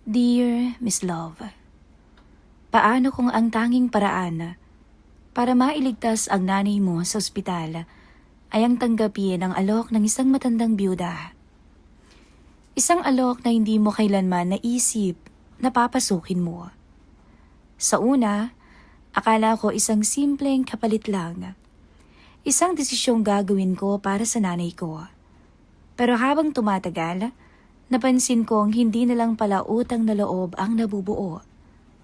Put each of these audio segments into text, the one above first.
Dear Miss Love, paano kung ang tanging paraan para mailigtas ang nanay mo sa ospital ay ang tanggapin ang alok ng isang matandang byuda? Isang alok na hindi mo kailanman naisip na papasukin mo. Sa una, akala ko isang simpleng kapalit lang. Isang desisyong gagawin ko para sa nanay ko. Pero habang tumatagal, napansin kong hindi na lang pala utang na loob ang nabubuo,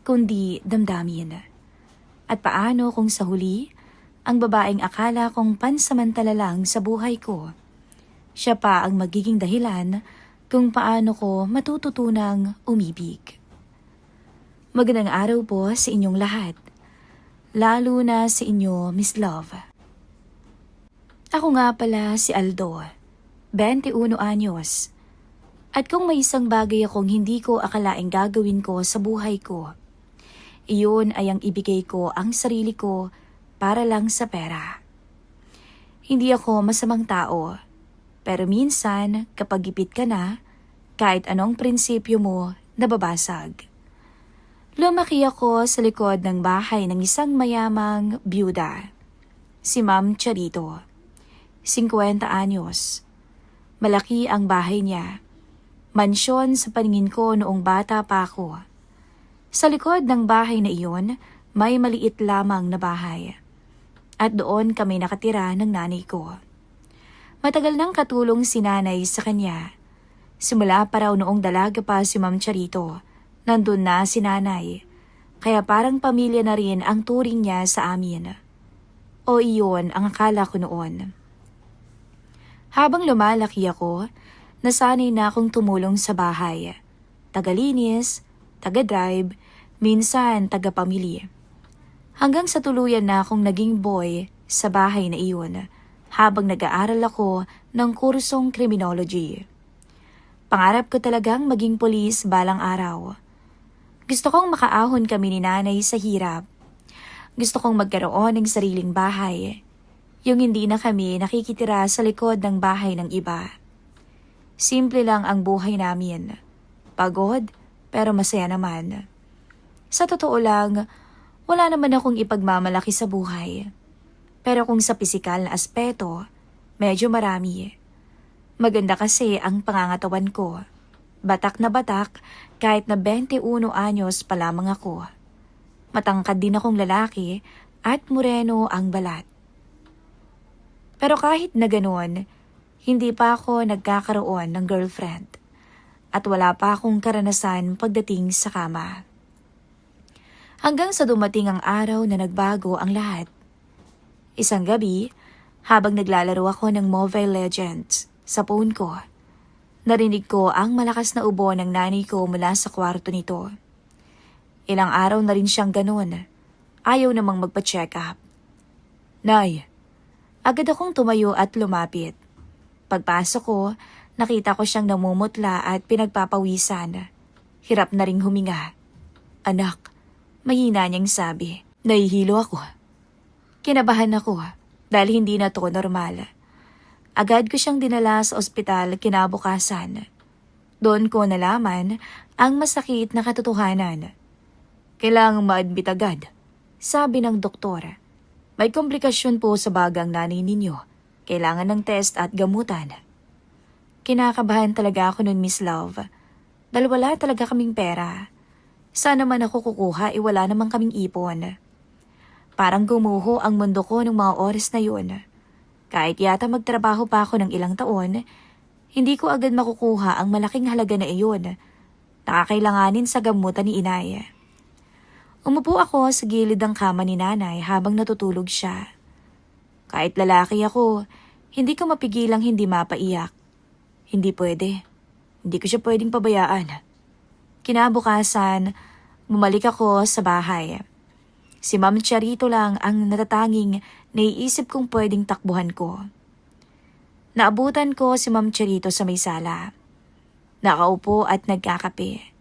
kundi damdamin. At paano kung sa huli, ang babaeng akala kong pansamantala lang sa buhay ko, siya pa ang magiging dahilan kung paano ko matututunang umibig. Magandang araw po sa inyong lahat, lalo na sa inyo, Miss Love. Ako nga pala si Aldo, 21 anyos. At kung may isang bagay akong hindi ko akalaing gagawin ko sa buhay ko, iyon ay ang ibigay ko ang sarili ko para lang sa pera. Hindi ako masamang tao, pero minsan kapag ipit ka na, kahit anong prinsipyo mo nababasag. Lumaki ako sa likod ng bahay ng isang mayamang byuda, si Ma'am Charito, 50 anyos. Malaki ang bahay niya. Mansyon sa paningin ko noong bata pa ako. Sa likod ng bahay na iyon, may maliit lamang na bahay. At doon kami nakatira ng nanay ko. Matagal nang katulong si nanay sa kanya. Simula pa raw noong dalaga pa si Ma'am Charito, nandun na si nanay. Kaya parang pamilya na rin ang turing niya sa amin. O iyon ang akala ko noon. Habang lumalaki ako, nasanay na akong tumulong sa bahay. Tagalinis, taga-drive, minsan taga-pamilya. Hanggang sa tuluyan na akong naging boy sa bahay na iyon habang nag-aaral ako ng kursong criminology. Pangarap ko talagang maging pulis balang araw. Gusto kong makaahon kami ni nanay sa hirap. Gusto kong magkaroon ng sariling bahay. Yung hindi na kami nakikitira sa likod ng bahay ng iba. Simple lang ang buhay namin. Pagod, pero masaya naman. Sa totoo lang, wala naman akong ipagmamalaki sa buhay. Pero kung sa pisikal na aspeto, medyo marami. Maganda kasi ang pangangatawan ko. Batak na batak kahit na 21 anyos pa lamang ako. Matangkad din akong lalaki at moreno ang balat. Pero kahit na ganoon, hindi pa ako nagkakaroon ng girlfriend at wala pa akong karanasan pagdating sa kama. Hanggang sa dumating ang araw na nagbago ang lahat. Isang gabi, habang naglalaro ako ng Mobile Legends sa phone ko, narinig ko ang malakas na ubo ng nanay ko mula sa kwarto nito. Ilang araw na rin siyang ganun. Ayaw namang magpa-check up. Nay, agad akong tumayo at lumapit. Pagpasok ko, nakita ko siyang namumutla at pinagpapawisan. Hirap na ring huminga. Anak, mahina niyang sabi. Nahihilo ako. Kinabahan ako dahil hindi na to normal. Agad ko siyang dinala sa ospital kinabukasan. Doon ko nalaman ang masakit na katotohanan. Kailangang ma-admit agad, sabi ng doktor. May komplikasyon po sa bagang nanay ninyo. Kailangan ng test at gamutan. Kinakabahan talaga ako nun, Miss Love. Dahil wala talaga kaming pera. Sana man ako kukuha, wala namang kaming ipon. Parang gumuho ang mundo ko ng mga oras na yun. Kahit yata magtrabaho pa ako ng ilang taon, hindi ko agad makukuha ang malaking halaga na iyon. Nakakailanganin sa gamutan ni inay. Umupo ako sa gilid ng kama ni nanay habang natutulog siya. Kahit lalaki ako, hindi ko mapigilang hindi mapaiyak. Hindi pwede. Hindi ko siya pwedeng pabayaan. Kinabukasan, bumalik ako sa bahay. Si Ma'am Charito lang ang natatanging naiisip kong pwedeng takbuhan ko. Naabutan ko si Ma'am Charito sa may sala. Nakaupo at nagkakape.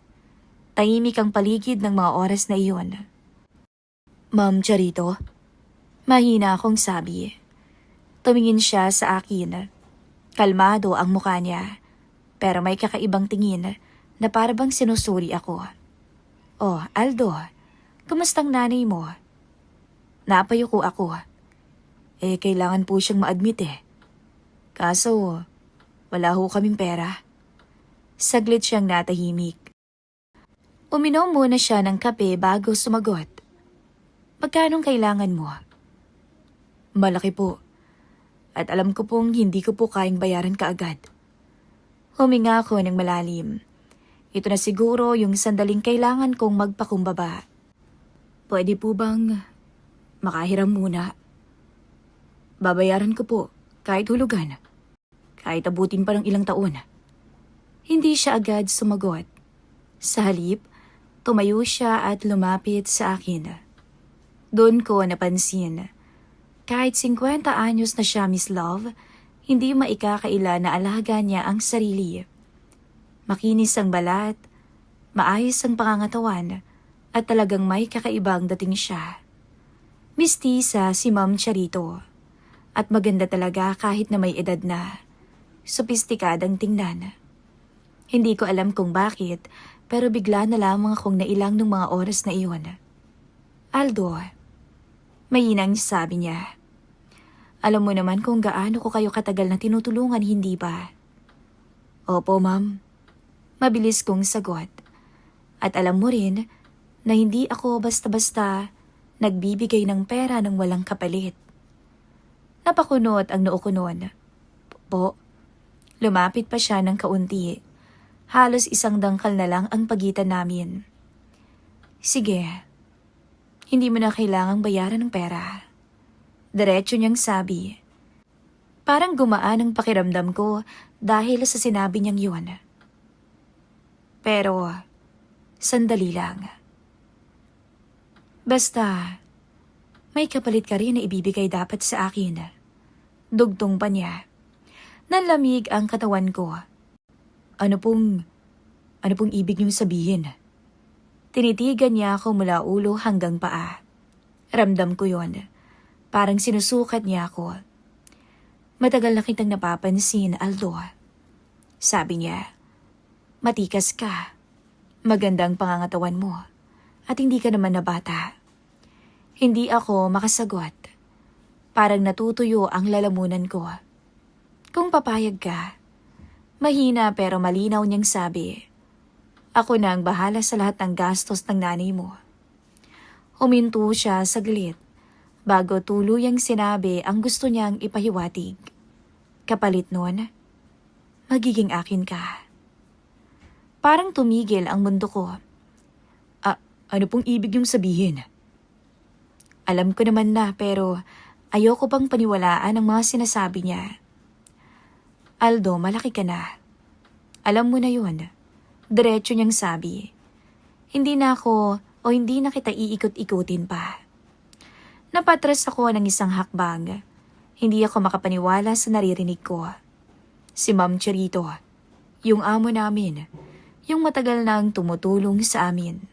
Tahimik ang paligid ng mga oras na iyon. Ma'am Charito? Mahina akong sabi. Tumingin siya sa akin. Kalmado ang mukha niya, pero may kakaibang tingin na para bang sinusuri ako. Oh, Aldo, kumastang nanay mo? Napayuko ako. Kailangan po siyang ma-admit eh. Kaso, wala ho kaming pera. Saglit siyang natahimik. Uminom muna siya ng kape bago sumagot. Magkanong kailangan mo? Malaki po. At alam ko pong hindi ko po kayang bayaran kaagad. Huminga ako ng malalim. Ito na siguro yung sandaling kailangan kong magpakumbaba. Pwede po bang makahiram muna? Babayaran ko po, kahit hulugan. Kahit abutin pa ng ilang taon. Hindi siya agad sumagot. Sa halip, tumayo siya at lumapit sa akin. Doon ko napansin. Kahit 50 anyos na siya, Miss Love, hindi maikakaila na alaga niya ang sarili. Makinis ang balat, maayos ang pangangatawan, at talagang may kakaibang dating siya. Mistisa si Ma'am Charito. At maganda talaga kahit na may edad na. Sopistikadang tingnan. Hindi ko alam kung bakit, pero bigla na lamang akong nailang ng mga oras na iyon. Aldo, mainang sabi niya. Alam mo naman kung gaano ko kayo katagal na tinutulungan, hindi ba? Opo, ma'am. Mabilis kong sagot. At alam mo rin na hindi ako basta-basta nagbibigay ng pera ng walang kapalit. Napakunot ang noo ko noon. Po, lumapit pa siya ng kaunti. Halos isang dangkal na lang ang pagitan namin. Sige, hindi mo na kailangang bayaran ng pera. Diretso niyang sabi. Parang gumaan ang pakiramdam ko dahil sa sinabi niyang yun. Pero, sandali lang. Basta, may kapalit ka rin na ibibigay dapat sa akin. Dugtong pa niya. Nanlamig ang katawan ko. Ano pong ibig niyong sabihin? Tinitigan niya ako mula ulo hanggang paa. Ramdam ko yon. Parang sinusukat niya ako. Matagal na kitang napapansin, Aldo. Sabi niya, matikas ka. Magandang pangangatawan mo. At hindi ka naman na bata. Hindi ako makasagot. Parang natutuyo ang lalamunan ko. Kung papayag ka, mahina pero malinaw niyang sabi, ako na ang bahala sa lahat ng gastos ng nanay mo. Huminto siya saglit bago tuluyang sinabi ang gusto niyang ipahiwatig. Kapalit nun, magiging akin ka. Parang tumigil ang mundo ko. Ano pong ibig niyong sabihin? Alam ko naman na pero ayoko pang paniwalaan ang mga sinasabi niya. Aldo, malaki ka na. Alam mo na yun. Diretso niyang sabi. Hindi na kita iikot-ikutin pa. Napatras ako ng isang hakbang. Hindi ako makapaniwala sa naririnig ko. Si Ma'am Charito, yung amo namin, yung matagal nang tumutulong sa amin.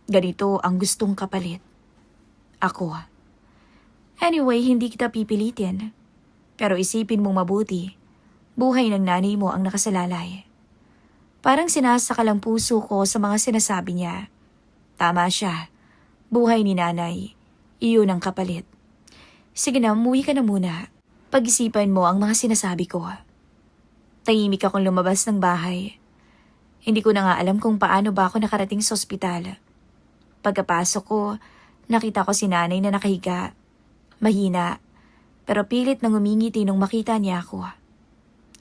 Ganito ang gustong kapalit. Ako. Anyway, hindi kita pipilitin. Pero isipin mong mabuti, buhay ng nanay mo ang nakasalalay. Parang sinasakal ang puso ko sa mga sinasabi niya. Tama siya. Buhay ni nanay. Iyon ang kapalit. Sige na, umuwi ka na muna. Pag-isipan mo ang mga sinasabi ko. Tahimik akong lumabas ng bahay. Hindi ko na nga alam kung paano ba ako nakarating sa ospital. Pagkapasok ko, nakita ko si nanay na nakahiga. Mahina, pero pilit nang umingiti nung makita niya ako.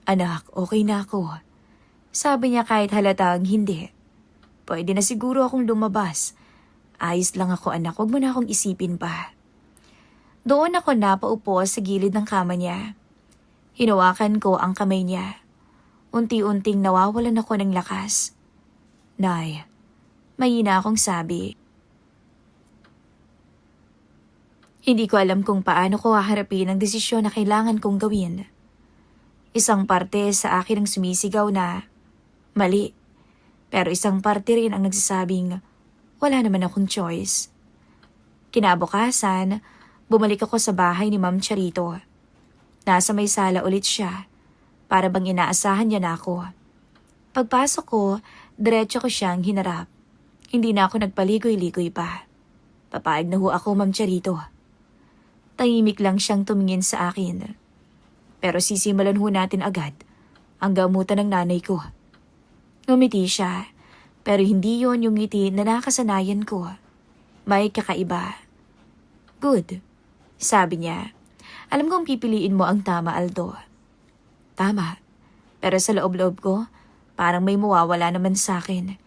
Anak, okay na ako. Sabi niya kahit halatang hindi. Pwede na siguro akong lumabas. Ayos lang ako, anak, huwag mo na akong isipin pa. Doon ako napaupo sa gilid ng kama niya. Hinawakan ko ang kamay niya. Unti-unting nawawalan ako ng lakas. Nay, mahina akong sabi. Hindi ko alam kung paano ko haharapin ang desisyon na kailangan kong gawin. Isang parte sa akin ang sumisigaw na mali, pero isang parte rin ang nagsasabing wala naman akong choice. Kinabukasan, bumalik ako sa bahay ni Ma'am Charito. Nasa may sala ulit siya, para bang inaasahan niya na ako. Pagpasok ko, diretso ko siyang hinarap. Hindi na ako nagpaligoy-ligoy pa. Papayag na ho ako, Ma'am Charito. Tahimik lang siyang tumingin sa akin. Pero sisimulan ho natin agad ang gamutan ng nanay ko. Ngumiti siya, pero hindi yon yung ngiti na nakasanayan ko. May kakaiba. Good, sabi niya. Alam kong pipiliin mo ang tama, Aldo. Tama, pero sa loob-loob ko, parang may mawawala naman sa akin.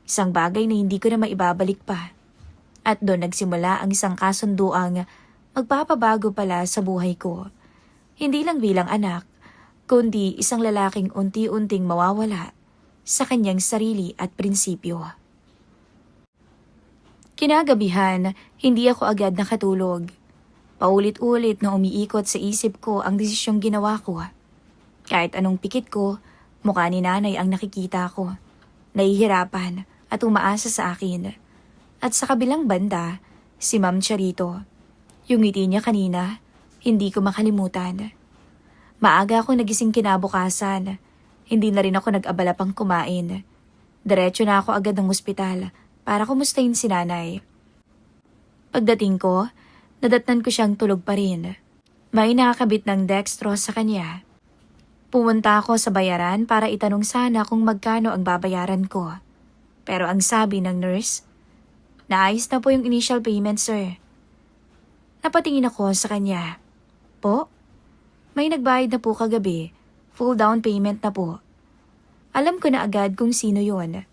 Isang bagay na hindi ko na maibabalik pa. At doon nagsimula ang isang kasunduang magpapabago pala sa buhay ko. Hindi lang bilang anak, kundi isang lalaking unti-unting mawawala sa kanyang sarili at prinsipyo. Kinagabihan, hindi ako agad nakatulog. Paulit-ulit na umiikot sa isip ko ang desisyong ginawa ko. Kahit anong pikit ko, mukha ni nanay ang nakikita ko. Nahihirapan at umaasa sa akin. At sa kabilang banda, si Ma'am Charito. Yung ngiti niya kanina, hindi ko makalimutan. Maaga akong nagising kinabukasan. Hindi na rin ako nag-abala pang kumain. Diretso na ako agad ng ospital para kumustahin si nanay. Pagdating ko, nadatnan ko siyang tulog pa rin. May nakakabit ng dextrose sa kanya. Pumunta ako sa bayaran para itanong sana kung magkano ang babayaran ko. Pero ang sabi ng nurse, naayos na po yung initial payment, sir. Napatingin ako sa kanya. Po? May nagbayad na po kagabi. Full down payment na po. Alam ko na agad kung sino yon.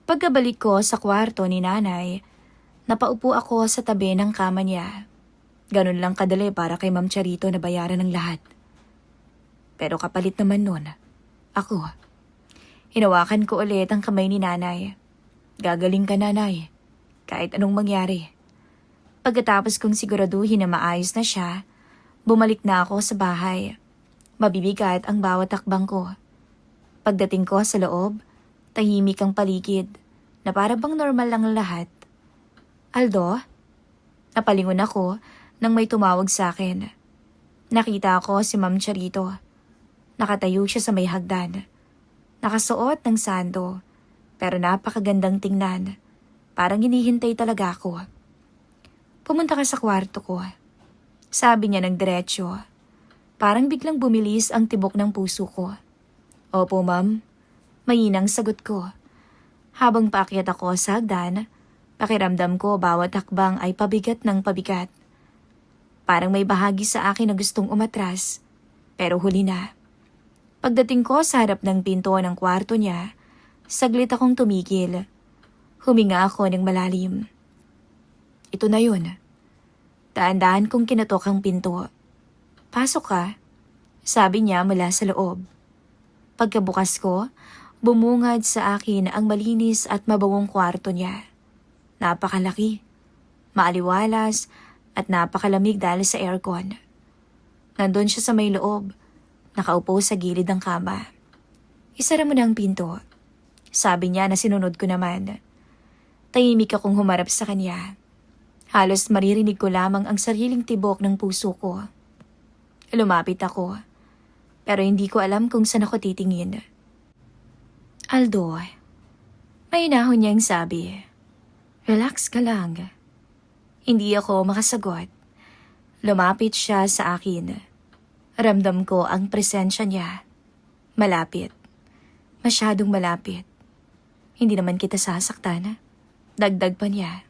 Pagkabalik ko sa kwarto ni nanay, napaupo ako sa tabi ng kama niya. Ganun lang kadali para kay Ma'am Charito na bayaran ng lahat. Pero kapalit naman nun, ako. Hinawakan ko ulit ang kamay ni nanay. Gagaling ka, nanay. Kahit anong mangyari. Pagkatapos kong siguraduhin na maayos na siya, bumalik na ako sa bahay. Mabibigat ang bawat takbang ko. Pagdating ko sa loob, tahimik ang paligid na para bang normal lang ang lahat. Aldo? Napalingon ako nang may tumawag sa akin. Nakita ko si Ma'am Charito. Nakatayo siya sa may hagdan. Nakasuot ng sando, pero napakagandang tingnan. Parang hinihintay talaga ako. Pumunta ka sa kwarto ko. Sabi niya ng diretsyo. Parang biglang bumilis ang tibok ng puso ko. Opo, ma'am. Mahinang sagot ko. Habang paakyat ako sa hagdan, pakiramdam ko bawat hakbang ay pabigat ng pabigat. Parang may bahagi sa akin na gustong umatras, pero huli na. Pagdating ko sa harap ng pinto ng kwarto niya, saglit akong tumigil. Huminga ako ng malalim. Ito na yun. Daan-daan kong kinatok ang pinto. Pasok ka, sabi niya mula sa loob. Pagkabukas ko, bumungad sa akin ang malinis at mabawong kwarto niya. Napakalaki, maaliwalas at napakalamig dahil sa aircon. Nandun siya sa may loob, nakaupo sa gilid ng kama. Isara mo na ang pinto, sabi niya na sinunod ko naman. Tahimik akong humarap sa kanya. Halos maririnig ko lamang ang sariling tibok ng puso ko. Lumapit ako, pero hindi ko alam kung saan ako titingin. Aldo, may inahon niyang sabi. Relax ka lang. Hindi ako makasagot. Lumapit siya sa akin. Ramdam ko ang presensya niya. Malapit. Masyadong malapit. Hindi naman kita sasaktan. Dagdag pa niya.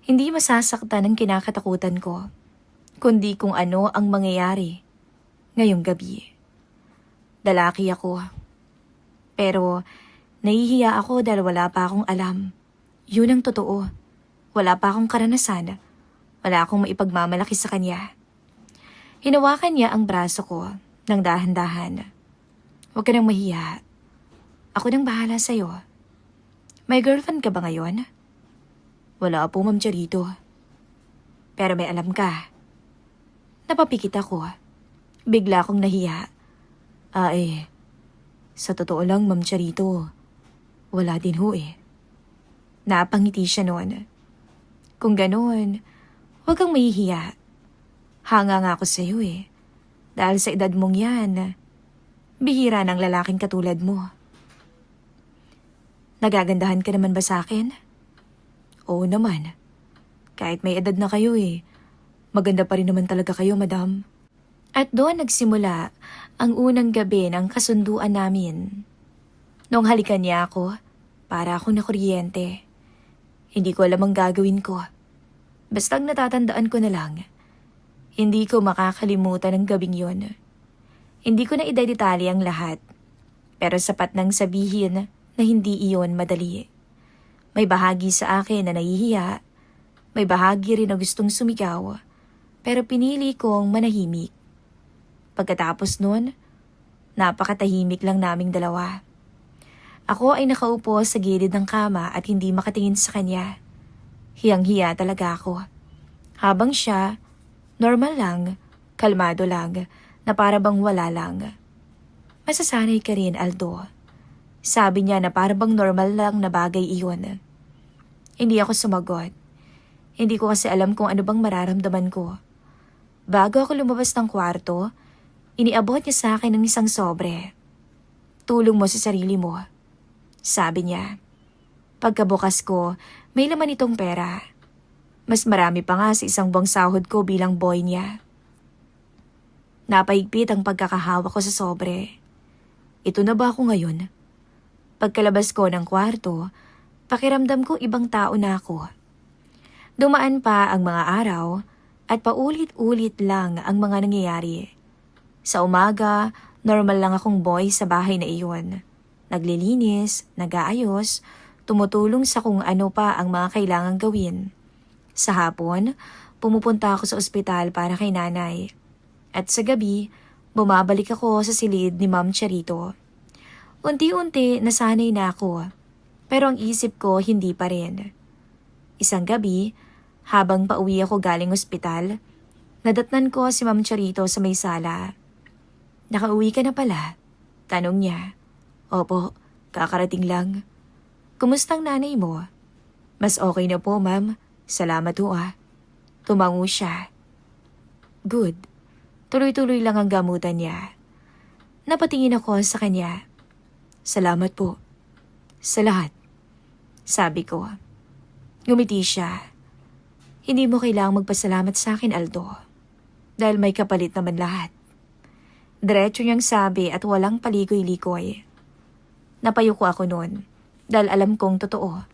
Hindi masasaktan ang kinakatakutan ko, kundi kung ano ang mangyayari ngayong gabi. Lalaki ako. Pero nahihiya ako dahil wala pa akong alam. Yun ang totoo. Wala pa akong karanasan. Wala akong maipagmamalaki sa kanya. Hinawakan niya ang braso ko ng dahan-dahan. Huwag ka nang mahiya. Ako nang bahala sa'yo. May girlfriend ka ba ngayon? Wala po, Ma'am Charito. Pero may alam ka. Napapikit ako. Bigla akong nahiya. Sa totoo lang, Ma'am Charito, wala din ho eh. Napangiti siya noon. Kung ganoon, huwag kang mahihiya. Hanga nga ako sa'yo eh. Dahil sa edad mong yan, bihira ng lalaking katulad mo. Nagagandahan ka naman ba sa akin? Oo naman. Kahit may edad na kayo maganda pa rin naman talaga kayo, madam. At doon nagsimula ang unang gabi ng kasunduan namin. Nung halikan niya ako, para akong nakuryente. Hindi ko alam ang gagawin ko. Basta natatandaan ko na lang. Hindi ko makakalimutan ang gabing yon. Hindi ko na idedetali ang lahat. Pero sapat nang sabihin na hindi iyon madali. May bahagi sa akin na nahihiya. May bahagi rin na gustong sumigaw. Pero pinili kong manahimik. Pagkatapos nun, napakatahimik lang naming dalawa. Ako ay nakaupo sa gilid ng kama at hindi makatingin sa kanya. Hiyang-hiya talaga ako. Habang siya, normal lang, kalmado lang, na para bang wala lang. Masasanay ka rin, Aldo. Sabi niya na para bang normal lang na bagay iyon. Hindi ako sumagot. Hindi ko kasi alam kung ano bang mararamdaman ko. Bago ako lumabas ng kwarto, iniabot niya sa akin ng isang sobre. Tulong mo sa sarili mo, sabi niya. Pagkabukas ko, may laman itong pera. Mas marami pa nga sa isang buwang sahod ko bilang boy niya. Napaigpit ang pagkakahawak ko sa sobre. Ito na ba ako ngayon? Pagkalabas ko ng kwarto, pakiramdam ko ibang tao na ako. Dumaan pa ang mga araw at paulit-ulit lang ang mga nangyayari. Sa umaga, normal lang akong boy sa bahay na iyon. Naglilinis, nag-aayos, tumutulong sa kung ano pa ang mga kailangang gawin. Sa hapon, pumupunta ako sa ospital para kay nanay. At sa gabi, bumabalik ako sa silid ni Ma'am Charito. Unti-unti nasanay na ako, pero ang isip ko hindi pa rin. Isang gabi, habang pauwi ako galing ospital, nadatnan ko si Ma'am Charito sa may sala. Nakauwi ka na pala? Tanong niya. Opo, kakarating lang. Kumustang nanay mo? Mas okay na po, ma'am. Salamat ho Tumango siya. Good. Tuloy-tuloy lang ang gamutan niya. Napatingin ako sa kanya. Salamat po. Sa lahat. Sabi ko. Ngumiti siya. Hindi mo kailangang magpasalamat sa akin, Aldo. Dahil may kapalit naman lahat. Diretso niyang sabi at walang paligoy-ligoy. Napayuko ako noon dahil alam kong totoo.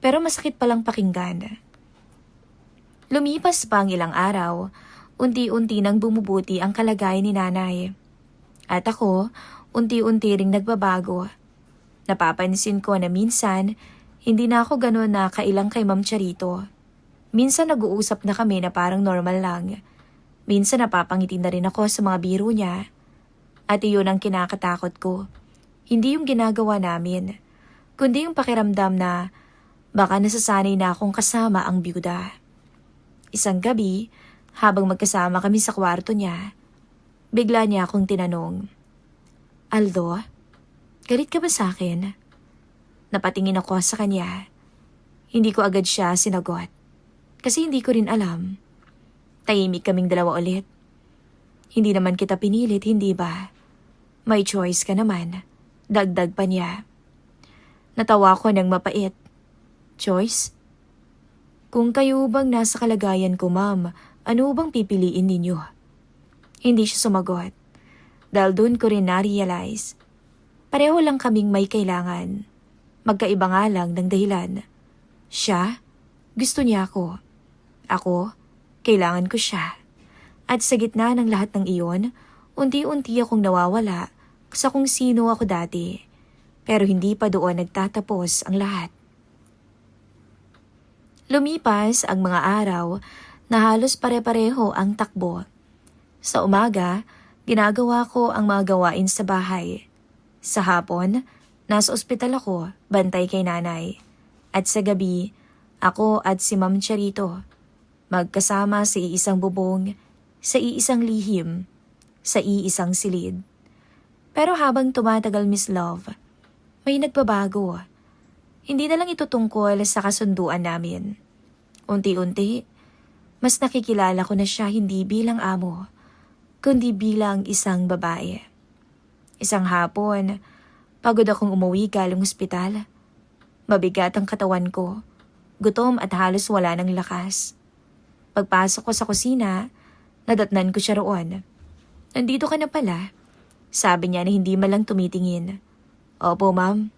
Pero masakit palang pakinggan. Lumipas pa ang ilang araw, unti-unti nang bumubuti ang kalagayan ni nanay. At ako, unti-unti ring nagbabago. Napapansin ko na minsan, hindi na ako gano'n na kailang kay Ma'am Charito. Minsan nag-uusap na kami na parang normal lang. Minsan napapangiti na rin ako sa mga biro niya. At iyon ang kinakatakot ko. Hindi yung ginagawa namin, kundi yung pakiramdam na baka nasasanay na akong kasama ang byuda. Isang gabi, habang magkasama kami sa kwarto niya, bigla niya akong tinanong, Aldo, galit ka ba sa akin? Napatingin ako sa kanya. Hindi ko agad siya sinagot. Kasi hindi ko rin alam. Tahimik kaming dalawa ulit. Hindi naman kita pinilit, hindi ba? May choice ka naman. Dagdag pa niya. Natawa ko ng mapait. Choice? Kung kayo bang nasa kalagayan ko, ma'am, ano bang pipiliin ninyo? Hindi siya sumagot. Dahil doon ko rin na-realize. Pareho lang kaming may kailangan. Magkaiba nga lang ng dahilan. Siya, gusto niya ako. Ako, kailangan ko siya. At sa gitna ng lahat ng iyon, unti-unti akong nawawala sa kung sino ako dati. Pero hindi pa doon nagtatapos ang lahat. Lumipas ang mga araw na halos pare-pareho ang takbo. Sa umaga, ginagawa ko ang mga gawain sa bahay. Sa hapon, nasa ospital ako, bantay kay nanay. At sa gabi, ako at si Ma'am Charito, magkasama sa iisang bubong, sa iisang lihim, sa iisang silid. Pero habang tumatagal, Miss Love, may nagbabago. Hindi na lang ito tungkol sa kasunduan namin. Unti-unti, mas nakikilala ko na siya hindi bilang amo, kundi bilang isang babae. Isang hapon, pagod akong umuwi galing ospital. Mabigat ang katawan ko. Gutom at halos wala ng lakas. Pagpasok ko sa kusina, nadatnan ko siya roon. Nandito ka na pala. Sabi niya na hindi malang tumitingin. Opo, ma'am.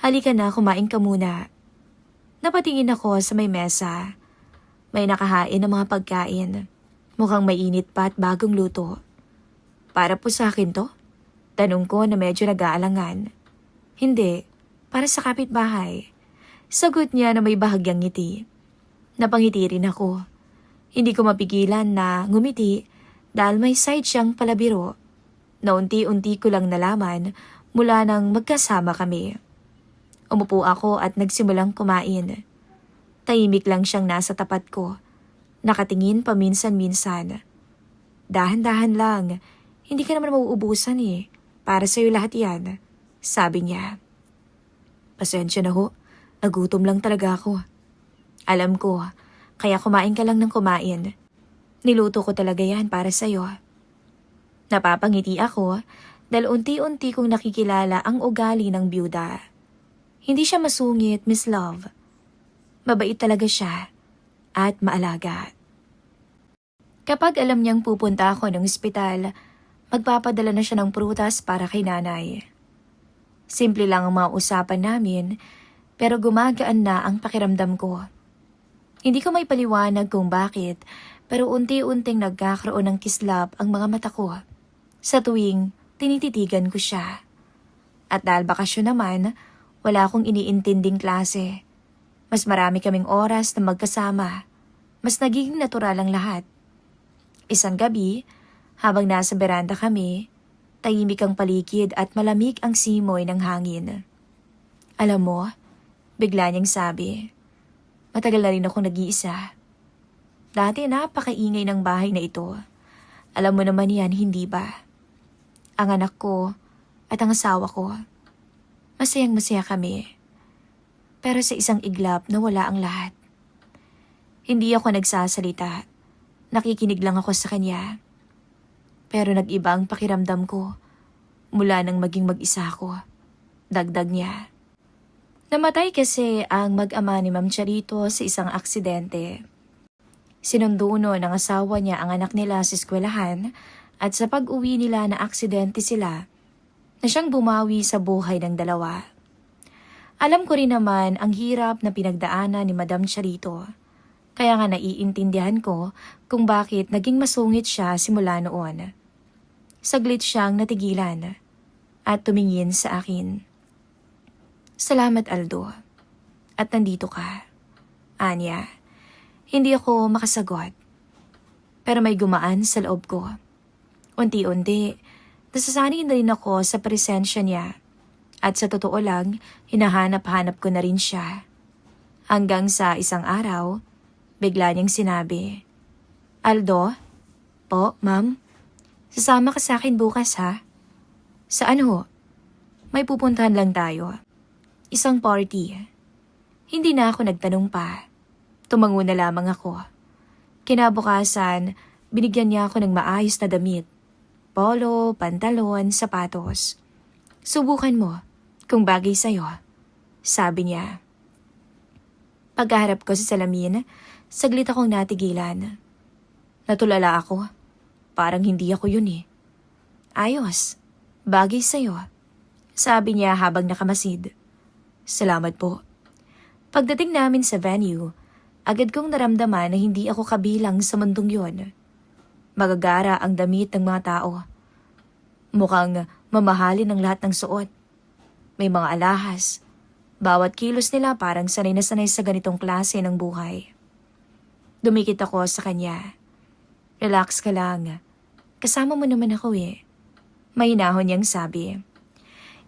Halika na, kumain ka muna. Napatingin ako sa may mesa. May nakahain ng mga pagkain. Mukhang mainit pa at bagong luto. Para po sa akin to? Tanong ko na medyo nag-aalangan. Hindi, para sa kapitbahay. Sagot niya na may bahagyang ngiti. Napangiti rin ako. Hindi ko mapigilan na ngumiti dahil may side siyang palabiro na unti-unti ko lang nalaman mula nang magkasama kami. Umupo ako at nagsimulang kumain. Tahimik lang siyang nasa tapat ko. Nakatingin paminsan-minsan. Dahan-dahan lang, hindi ka naman mauubusan eh. Para sa'yo lahat yan, sabi niya. Pasensya na ho, nagutom lang talaga ako. Alam ko, kaya kumain ka lang ng kumain. Niluto ko talaga yan para sa'yo. Napapangiti ako dahil unti-unti kong nakikilala ang ugali ng byuda. Hindi siya masungit, Miss Love. Mabait talaga siya at maalaga. Kapag alam niyang pupunta ako ng ospital, magpapadala na siya ng prutas para kay nanay. Simple lang ang mga usapan namin, pero gumagaan na ang pakiramdam ko. Hindi ko may paliwanag kung bakit, pero unti-unting nagkakaroon ng kislap ang mga mata ko sa tuwing tinititigan ko siya. At dahil bakasyon naman, wala akong iniintinding klase. Mas marami kaming oras na magkasama. Mas nagiging natural ang lahat. Isang gabi, habang nasa beranda kami, tahimik ang paligid at malamig ang simoy ng hangin. Alam mo, bigla niyang sabi, matagal na rin akong nag-iisa. Dati napakaingay ng bahay na ito. Alam mo naman yan, hindi ba? Ang anak ko at ang asawa ko. Masayang-masaya kami. Pero sa isang iglap nawala ang lahat. Hindi ako nagsasalita. Nakikinig lang ako sa kanya. Pero nag-iba ang pakiramdam ko mula nang maging mag-isa ako. Dagdag niya. Namatay kasi ang mag-ama ni Ma'am Charito sa isang aksidente. Sinundo ng asawa niya ang anak nila sa eskwelahan at sa pag-uwi nila na aksidente sila na siyang bumawi sa buhay ng dalawa. Alam ko rin naman ang hirap na pinagdaanan ni Madam Charito. Kaya nga naiintindihan ko kung bakit naging masungit siya simula noon. Saglit siyang natigilan at tumingin sa akin. Salamat, Aldo. At nandito ka. Anya, hindi ako makasagot. Pero may gumaan sa loob ko. Unti-unti, nasasanay na rin ako sa presensya niya. At sa totoo lang, hinahanap-hanap ko na rin siya. Hanggang sa isang araw, bigla niyang sinabi, Aldo? Po, ma'am? Sasama ka sa akin bukas ha? Saan ho? May pupuntahan lang tayo. Isang party. Hindi na ako nagtanong pa. Tumango na lamang ako. Kinabukasan, binigyan niya ako ng maayos na damit. Polo, pantalon, sapatos. Subukan mo kung bagay sa'yo, sabi niya. Pagkaharap ko sa salamin, saglit akong natigilan. Natulala ako. Parang hindi ako yun eh. Ayos, bagay sa'yo, sabi niya habang nakamasid. Salamat po. Pagdating namin sa venue, agad kong naramdaman na hindi ako kabilang sa mundong yon. Magagara ang damit ng mga tao. Mukhang mamahalin ang lahat ng suot. May mga alahas. Bawat kilos nila parang sanay na sanay sa ganitong klase ng buhay. Dumikit ako sa kanya. Relax ka lang. Kasama mo naman ako eh. May hinahon niyang sabi.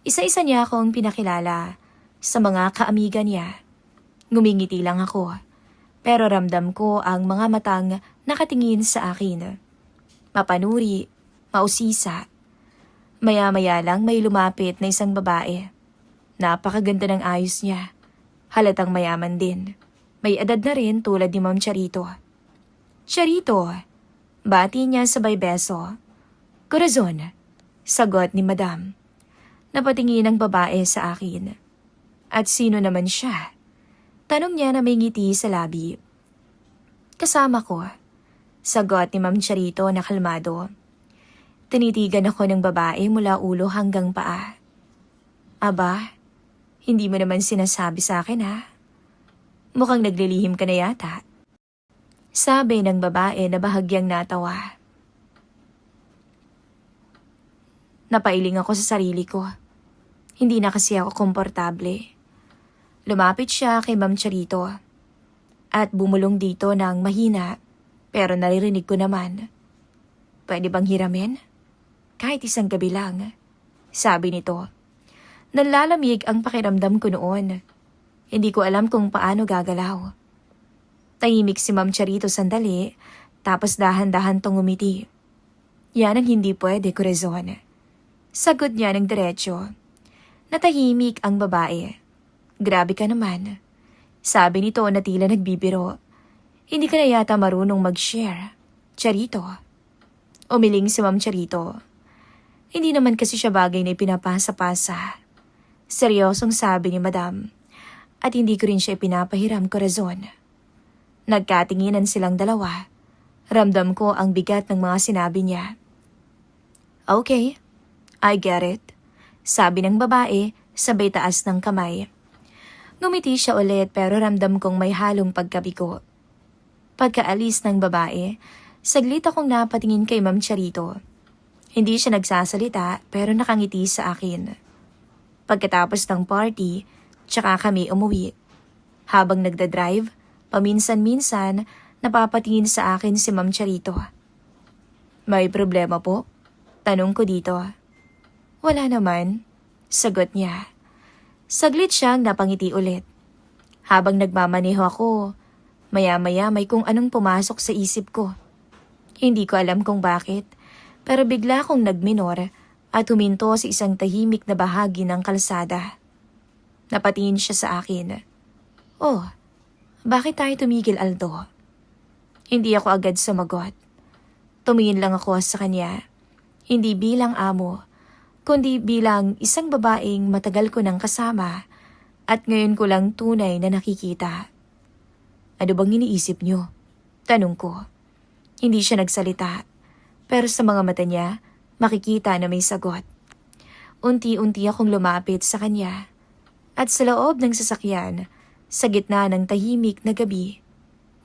Isa-isa niya akong pinakilala sa mga kaamigan niya. Ngumingiti lang ako. Pero ramdam ko ang mga matang nakatingin sa akin. Mapanuri, mausisa. Maya-maya lang may lumapit na isang babae. Napakaganda ng ayos niya. Halatang mayaman din. May edad na rin tulad ni Ma'am Charito. Charito, bati niya sabay beso. Corazon, sagot ni Madam. Napatingin ang babae sa akin. At sino naman siya? Tanong niya na may ngiti sa labi. Kasama ko. Sagot ni Ma'am Charito na kalmado. Tinitigan ako ng babae mula ulo hanggang paa. Aba, hindi mo naman sinasabi sa akin ha? Mukhang naglilihim ka na yata. Sabi ng babae na bahagyang natawa. Napailing ako sa sarili ko. Hindi na kasi ako komportable. Lumapit siya kay Ma'am Charito at bumulong dito ng mahina pero naririnig ko naman. Pwede bang hiramin? Kahit isang gabi lang, sabi nito. Nanlalamig ang pakiramdam ko noon. Hindi ko alam kung paano gagalaw. Tahimik si Ma'am Charito sandali tapos dahan-dahan tong umiti. Yan ang hindi pwede, Corazon. Sagot niya ng diretsyo. Natahimik ang babae. Grabe ka naman. Sabi nito na tila nagbibiro. Hindi ka na yata marunong mag-share. Charito. Umiling si Ma'am Charito. Hindi naman kasi siya bagay na ipinapasa-pasa. Seryosong sabi ni Madam. At hindi ko rin siya ipinapahiram, Corazon. Nagkatinginan silang dalawa. Ramdam ko ang bigat ng mga sinabi niya. Okay, I get it. Sabi ng babae, sabay taas ng kamay. Ngumiti siya ulit pero ramdam kong may halong pagkabigo. Pagkaalis ng babae, saglit akong napatingin kay Ma'am Charito. Hindi siya nagsasalita pero nakangiti sa akin. Pagkatapos ng party, tsaka kami umuwi. Habang nagdadrive, paminsan-minsan napapatingin sa akin si Ma'am Charito. May problema po? Tanong ko dito. Wala naman, sagot niya. Saglit siyang napangiti ulit. Habang nagmamaneho ako, maya-maya may kung anong pumasok sa isip ko. Hindi ko alam kung bakit, pero bigla akong nagminor at huminto sa isang tahimik na bahagi ng kalsada. Napatingin siya sa akin. Oh, bakit tayo tumigil, Aldo? Hindi ako agad sumagot. Tumingin lang ako sa kanya. Hindi bilang amo, kundi bilang isang babaeng matagal ko nang kasama at ngayon ko lang tunay na nakikita. Ano bang iniisip niyo? Tanong ko. Hindi siya nagsalita, pero sa mga mata niya, makikita na may sagot. Unti-unti akong lumapit sa kanya at sa loob ng sasakyan, sa gitna ng tahimik na gabi,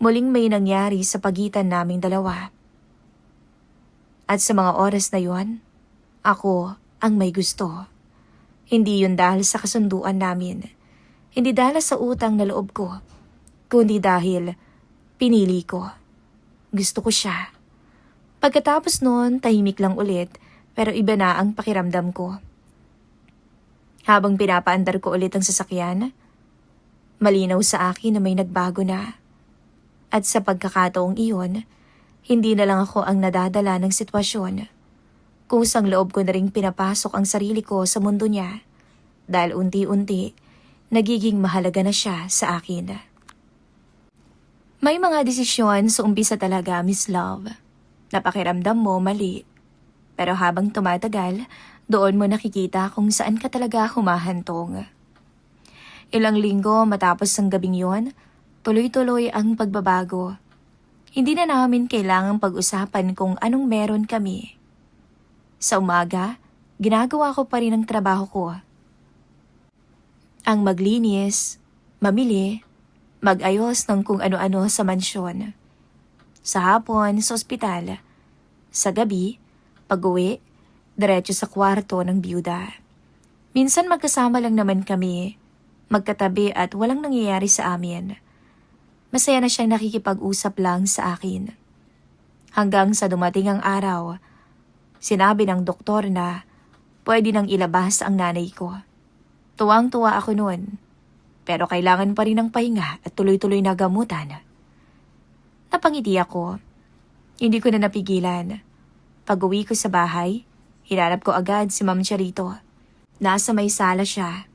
muling may nangyari sa pagitan naming dalawa. At sa mga oras na yon, ako ang may gusto. Hindi yun dahil sa kasunduan namin. Hindi dahil sa utang na loob ko. Kundi dahil pinili ko. Gusto ko siya. Pagkatapos noon, tahimik lang ulit pero iba na ang pakiramdam ko. Habang pinapaandar ko ulit ang sasakyan, malinaw sa akin na may nagbago na. At sa pagkakataong iyon, hindi na lang ako ang nadadala ng sitwasyon. Kusang loob ko na ring pinapasok ang sarili ko sa mundo niya dahil unti-unti nagiging mahalaga na siya sa akin. May mga desisyon sa umpisa talaga, Miss Love. Napakiramdam mo mali. Pero habang tumatagal, doon mo nakikita kung saan ka talaga humahantong. Ilang linggo matapos ang gabing yon, tuloy-tuloy ang pagbabago. Hindi na namin kailangang pag-usapan kung anong meron kami. Sa umaga, ginagawa ko pa rin ang trabaho ko. Ang maglinis, mamili, mag-ayos ng kung ano-ano sa mansyon. Sa hapon, sa ospital. Sa gabi, pag-uwi, diretso sa kwarto ng biyuda. Minsan magkasama lang naman kami, magkatabi at walang nangyayari sa amin. Masaya na siyang nakikipag-usap lang sa akin. Hanggang sa dumating ang araw, sinabi ng doktor na pwede nang ilabas ang nanay ko. Tuwang-tuwa ako noon, pero kailangan pa rin ng pahinga at tuloy-tuloy na gamutan. Napangiti ako. Hindi ko na napigilan. Pag-uwi ko sa bahay, hinanap ko agad si Ma'am Charito. Nasa may sala siya.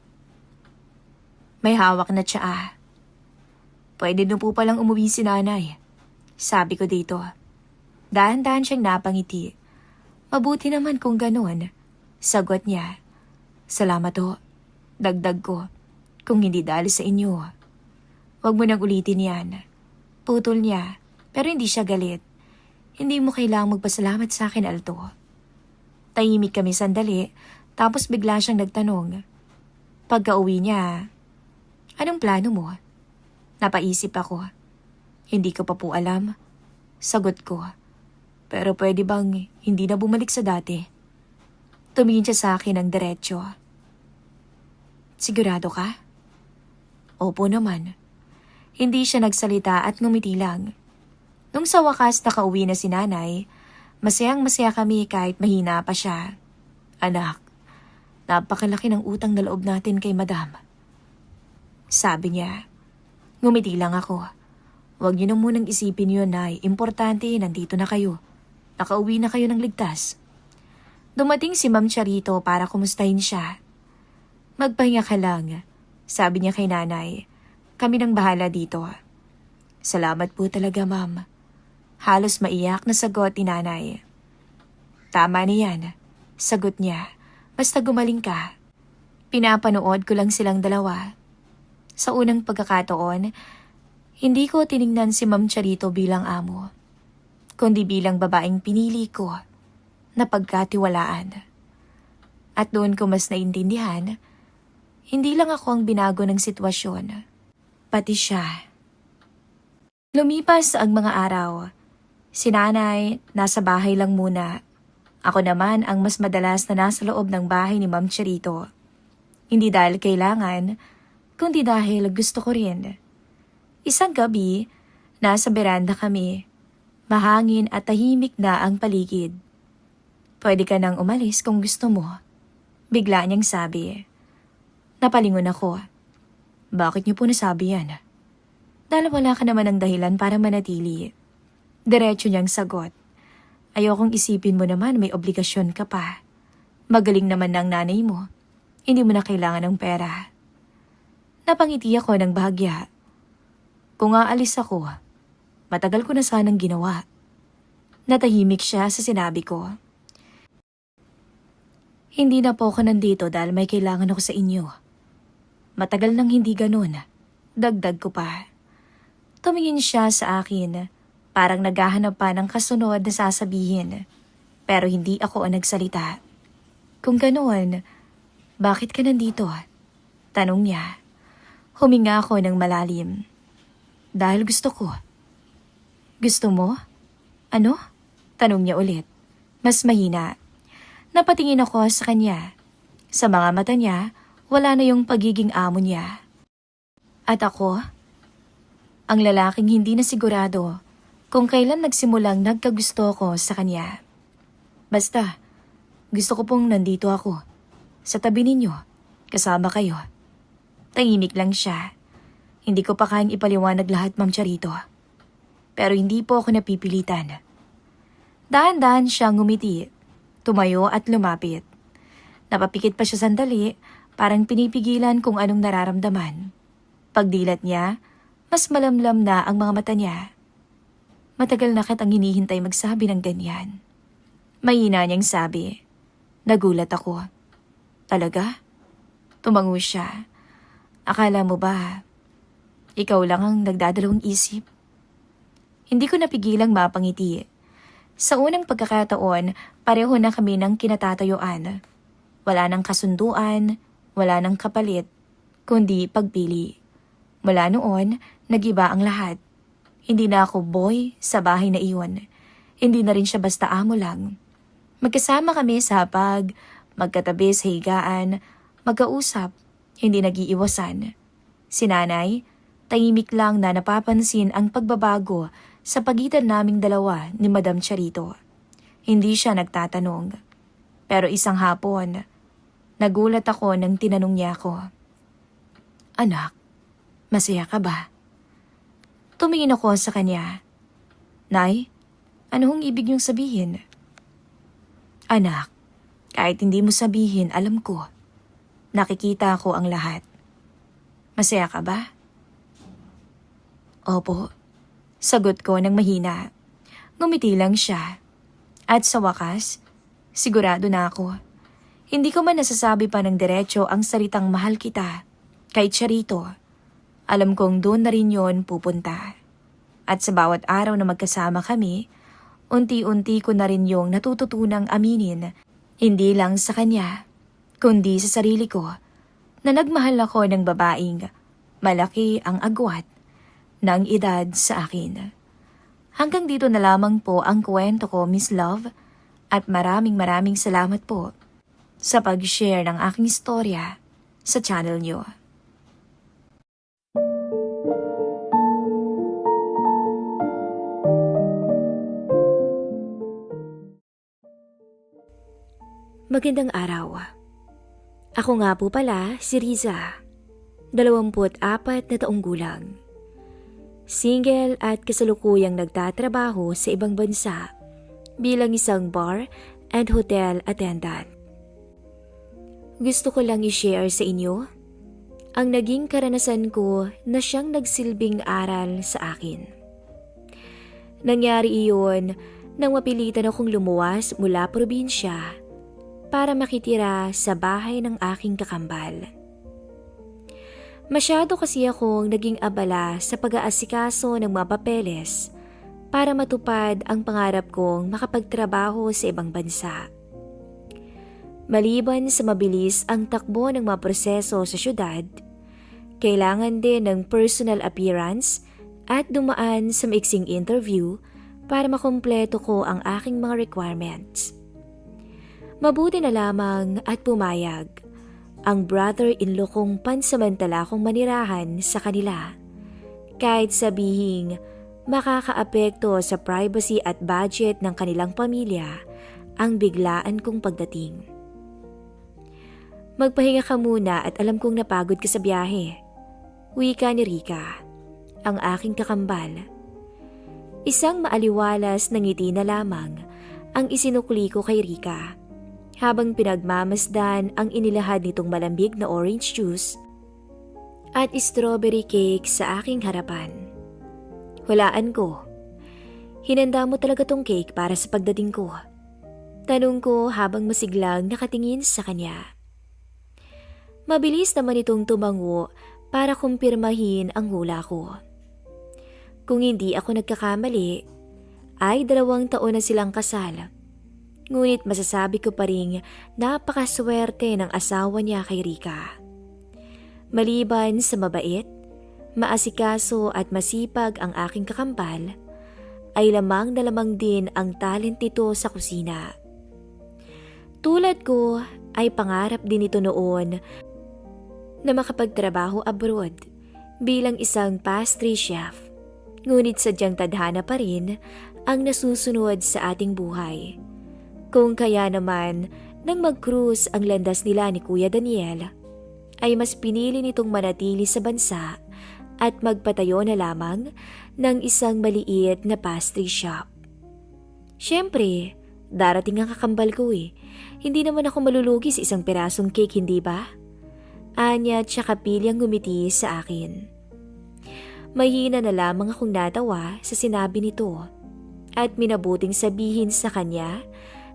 May hawak na tsaa. Pwede na po palang umuwi si nanay, sabi ko dito. Dahan-dahan siyang napangiti. Mabuti naman kung gano'n, sagot niya. Salamat ho, dagdag ko. kung hindi dahil sa inyo. Huwag mo nang ulitin yan. Putol niya, pero hindi siya galit. Hindi mo kailangang magpasalamat sa akin, Alto. Tahimik kami sandali, tapos bigla siyang nagtanong. Pagka-uwi niya, anong plano mo? Napaisip ako. Hindi ko pa po alam. Sagot ko. Pero pwede bang hindi na bumalik sa dati? Tumingin siya sa akin ng diretsyo. Sigurado ka? Opo naman. Hindi siya nagsalita at ngumiti lang. Nung sa wakas nakauwi na si nanay, masayang-masaya kami kahit mahina pa siya. Anak, napakalaki ng utang na loob natin kay madam. Sabi niya. Ngumiti lang ako. Huwag niyo na munang isipin yun, Nay. Importante, nandito na kayo. Nakauwi na kayo ng ligtas. Dumating si Ma'am Charito para kumustahin siya. Magpahinga ka lang, sabi niya kay nanay. Kami nang bahala dito. Salamat po talaga, Ma'am. Halos maiyak na sagot ni nanay. Tama na yan, sagot niya. Basta gumaling ka. Pinapanood ko lang silang dalawa. Sa unang pagkakataon, hindi ko tiningnan si Ma'am Charito bilang amo, kundi bilang babaeng pinili ko na pagkatiwalaan. At doon ko mas naintindihan, hindi lang ako ang binago ng sitwasyon, pati siya. Lumipas ang mga araw. Si nanay nasa bahay lang muna. Ako naman ang mas madalas na nasa loob ng bahay ni Ma'am Charito. Hindi dahil kailangan, kundi dahil gusto ko rin. Isang gabi, nasa beranda kami. Mahangin at tahimik na ang paligid. Pwede ka nang umalis kung gusto mo. Bigla niyang sabi. Napalingon ako. Bakit niyo po nasabi yan? Dahil wala ka naman ng dahilan para manatili. Diretso niyang sagot. Ayokong isipin mo naman may obligasyon ka pa. Magaling naman ng nanay mo. Hindi mo na kailangan ng pera. Napangiti ako ng bahagya. Kung aalis ako, matagal ko na sanang ginawa. Natahimik siya sa sinabi ko. Hindi na po ako nandito dahil may kailangan ako sa inyo. Matagal nang hindi ganun. Dagdag ko pa. Tumingin siya sa akin, parang naghahanap pa ng kasunod na sasabihin. Pero hindi ako ang nagsalita. Kung ganoon, bakit ka nandito? Tanong niya. Huminga ako ng malalim. Dahil gusto ko. Gusto mo? Ano? Tanong niya ulit. Mas mahina. Napatingin ako sa kanya. Sa mga mata niya, wala na yung pagiging amo niya. At ako? Ang lalaking hindi na sigurado kung kailan nagsimulang nagkagusto ko sa kanya. Basta, gusto ko pong nandito ako. Sa tabi ninyo, kasama kayo. Tahimik lang siya. Hindi ko pa kayang ipaliwanag lahat, Ma'am Charito. Pero hindi po ako napipilitan. Dahan-dahan siyang ngumiti. Tumayo at lumapit. Napapikit pa siya sandali, parang pinipigilan kung anong nararamdaman. Pagdilat niya, mas malamlam na ang mga mata niya. Matagal na kitang hinihintay magsabi ng ganyan. Mahina niyang sabi. Nagulat ako. Talaga? Tumango siya. Akala mo ba, ikaw lang ang nagdadalawang isip? Hindi ko napigilang mapangiti. Sa unang pagkakataon, pareho na kami ng kinatatayuan. Wala nang kasunduan, wala nang kapalit, kundi pagpili. Mula noon, nag-iba ang lahat. Hindi na ako boy sa bahay na iyon. Hindi na rin siya basta amo lang. Magkasama kami sa hapag, magkatabi sa higaan, magkausap, hindi nag-iiwasan. Si nanay, tahimik lang na napapansin ang pagbabago sa pagitan naming dalawa ni Madam Charito. Hindi siya nagtatanong. Pero isang hapon, nagulat ako nang tinanong niya ako. Anak, masaya ka ba? Tumingin ako sa kanya. Nay, ano hong ibig niyong sabihin? Anak, kahit hindi mo sabihin, alam ko. Nakikita ko ang lahat. Masaya ka ba? Opo. Sagot ko ng mahina. Ngumiti lang siya. At sa wakas, sigurado na ako. Hindi ko man nasasabi pa ng diretso ang salitang mahal kita. Kahit siya rito, alam kong doon na rin yon pupunta. At sa bawat araw na magkasama kami, unti-unti ko na rin yung natututunang aminin, hindi lang sa kanya, kundi sa sarili ko, na nagmahal ako ng babaeng malaki ang agwat ng edad sa akin. Hanggang dito na lamang po ang kwento ko, Miss Love, at maraming salamat po sa pag-share ng aking istorya sa channel niyo. Magandang araw. Ako nga po pala si Riza, 24 na taong gulang. Single at kasalukuyang nagtatrabaho sa ibang bansa bilang isang bar and hotel attendant. Gusto ko lang i-share sa inyo ang naging karanasan ko na siyang nagsilbing aral sa akin. Nangyari iyon nang mapilitan akong lumuwas mula probinsya para makitira sa bahay ng aking kakambal. Masyado kasi akong naging abala sa pag-aasikaso ng mga papeles para matupad ang pangarap kong makapagtrabaho sa ibang bansa. Maliban sa mabilis ang takbo ng mga proseso sa syudad, kailangan din ng personal appearance at dumaan sa maiksing interview para makumpleto ko ang aking mga requirements. Mabuti na lamang at pumayag ang brother-in-law kong pansamantala kong manirahan sa kanila, kahit sabihing makakaapekto sa privacy at budget ng kanilang pamilya ang biglaan kong pagdating. Magpahinga ka muna at alam kong napagod ka sa biyahe, wika ni Rika, ang aking kakambal. Isang maaliwalas na ngiti na lamang ang isinukli ko kay Rika habang pinagmamasdan ang inilahad nitong malambig na orange juice at strawberry cake sa aking harapan. Hulaan ko, hinanda mo talaga tong cake para sa pagdating ko? Tanong ko habang masiglang nakatingin sa kanya. Mabilis naman itong tumango para kumpirmahin ang hula ko. Kung hindi ako nagkakamali, ay 2 taon na silang kasal. Ngunit masasabi ko pa ring napakaswerte ng asawa niya kay Rika. Maliban sa mabait, maasikaso at masipag ang aking kakambal, ay lamang na lamang din ang talent nito sa kusina. Tulad ko ay pangarap din ito noon na makapagtrabaho abroad bilang isang pastry chef. Ngunit sadyang tadhana pa rin ang nasusunod sa ating buhay. Kung kaya naman, nang mag-cruise ang landas nila ni Kuya Daniel, ay mas pinili nitong manatili sa bansa at magpatayo na lamang ng isang maliit na pastry shop. Siyempre, darating ang kakambal ko eh. Hindi naman ako malulugi sa isang pirasong cake, hindi ba? Anya at saka pilyang ngumiti sa akin. Mahina na lamang akong natawa sa sinabi nito at minabuting sabihin sa kanya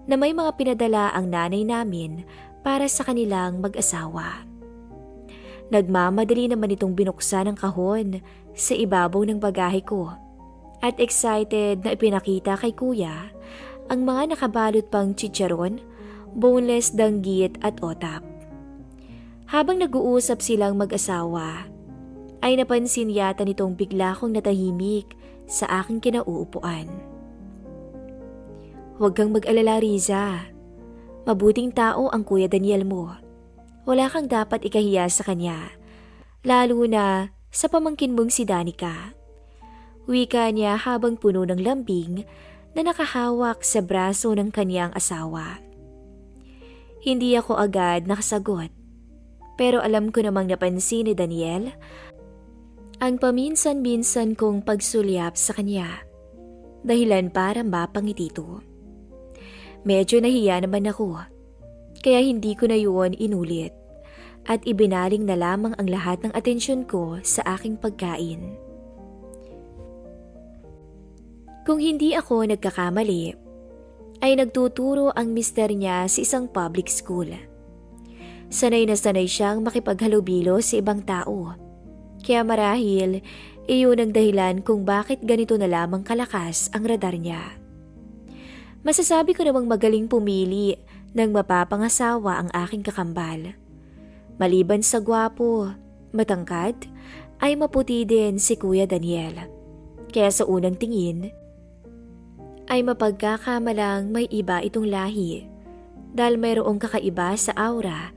na may mga pinadala ang nanay namin para sa kanilang mag-asawa. Nagmamadali naman itong binuksan ang kahon sa ibabaw ng bagahe ko at excited na ipinakita kay kuya ang mga nakabalot pang chicharon, boneless danggit at otap. Habang nag-uusap silang mag-asawa, ay napansin yata nitong bigla kong natahimik sa aking kinauupuan. Huwag kang mag-alala, Riza. Mabuting tao ang Kuya Daniel mo. Wala kang dapat ikahiya sa kanya, lalo na sa pamangkin mong si Danica. Wika niya habang puno ng lambing na nakahawak sa braso ng kanyang asawa. Hindi ako agad nakasagot, pero alam ko namang napansin ni Daniel ang paminsan-minsan kong pagsulyap sa kanya, dahilan para mapangiti ito. Medyo nahiya naman ako, kaya hindi ko na yun inulit at ibinaling na lamang ang lahat ng atensyon ko sa aking pagkain. Kung hindi ako nagkakamali, ay nagtuturo ang mister niya sa isang public school. Sanay na sanay siyang makipaghalubilo sa ibang tao. Kaya marahil, iyon ang dahilan kung bakit ganito na lamang kalakas ang radar niya. Masasabi ko namang magaling pumili ng mapapangasawa ang aking kakambal. Maliban sa gwapo, matangkad, ay maputi din si Kuya Daniel. Kaya sa unang tingin, ay mapagkakamalang may iba itong lahi dahil mayroong kakaiba sa aura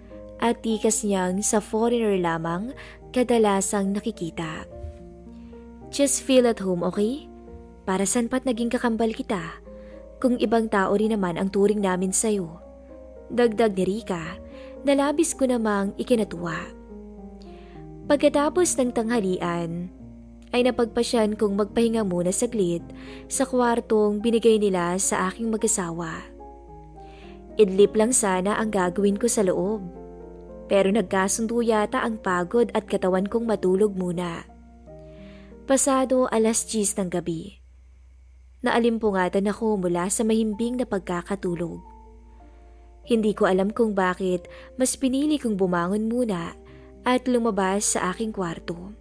at tikas niyang sa foreigner lamang kadalasang nakikita. Just feel at home, okay? Para saan pa't naging kakambal kita kung ibang tao rin naman ang turing namin sa'yo. Dagdag ni Rika na labis ko namang ikinatuwa. Pagkatapos ng tanghalian, ay napagpasyan kong magpahinga muna saglit sa kwartong binigay nila sa aking mag-asawa. Idlip lang sana ang gagawin ko sa loob. Pero nagkasundo yata ang pagod at katawan kong matulog muna. Pasado 10:00 ng gabi. Naalimpungatan ako mula sa mahimbing na pagkakatulog. Hindi ko alam kung bakit mas pinili kong bumangon muna at lumabas sa aking kwarto.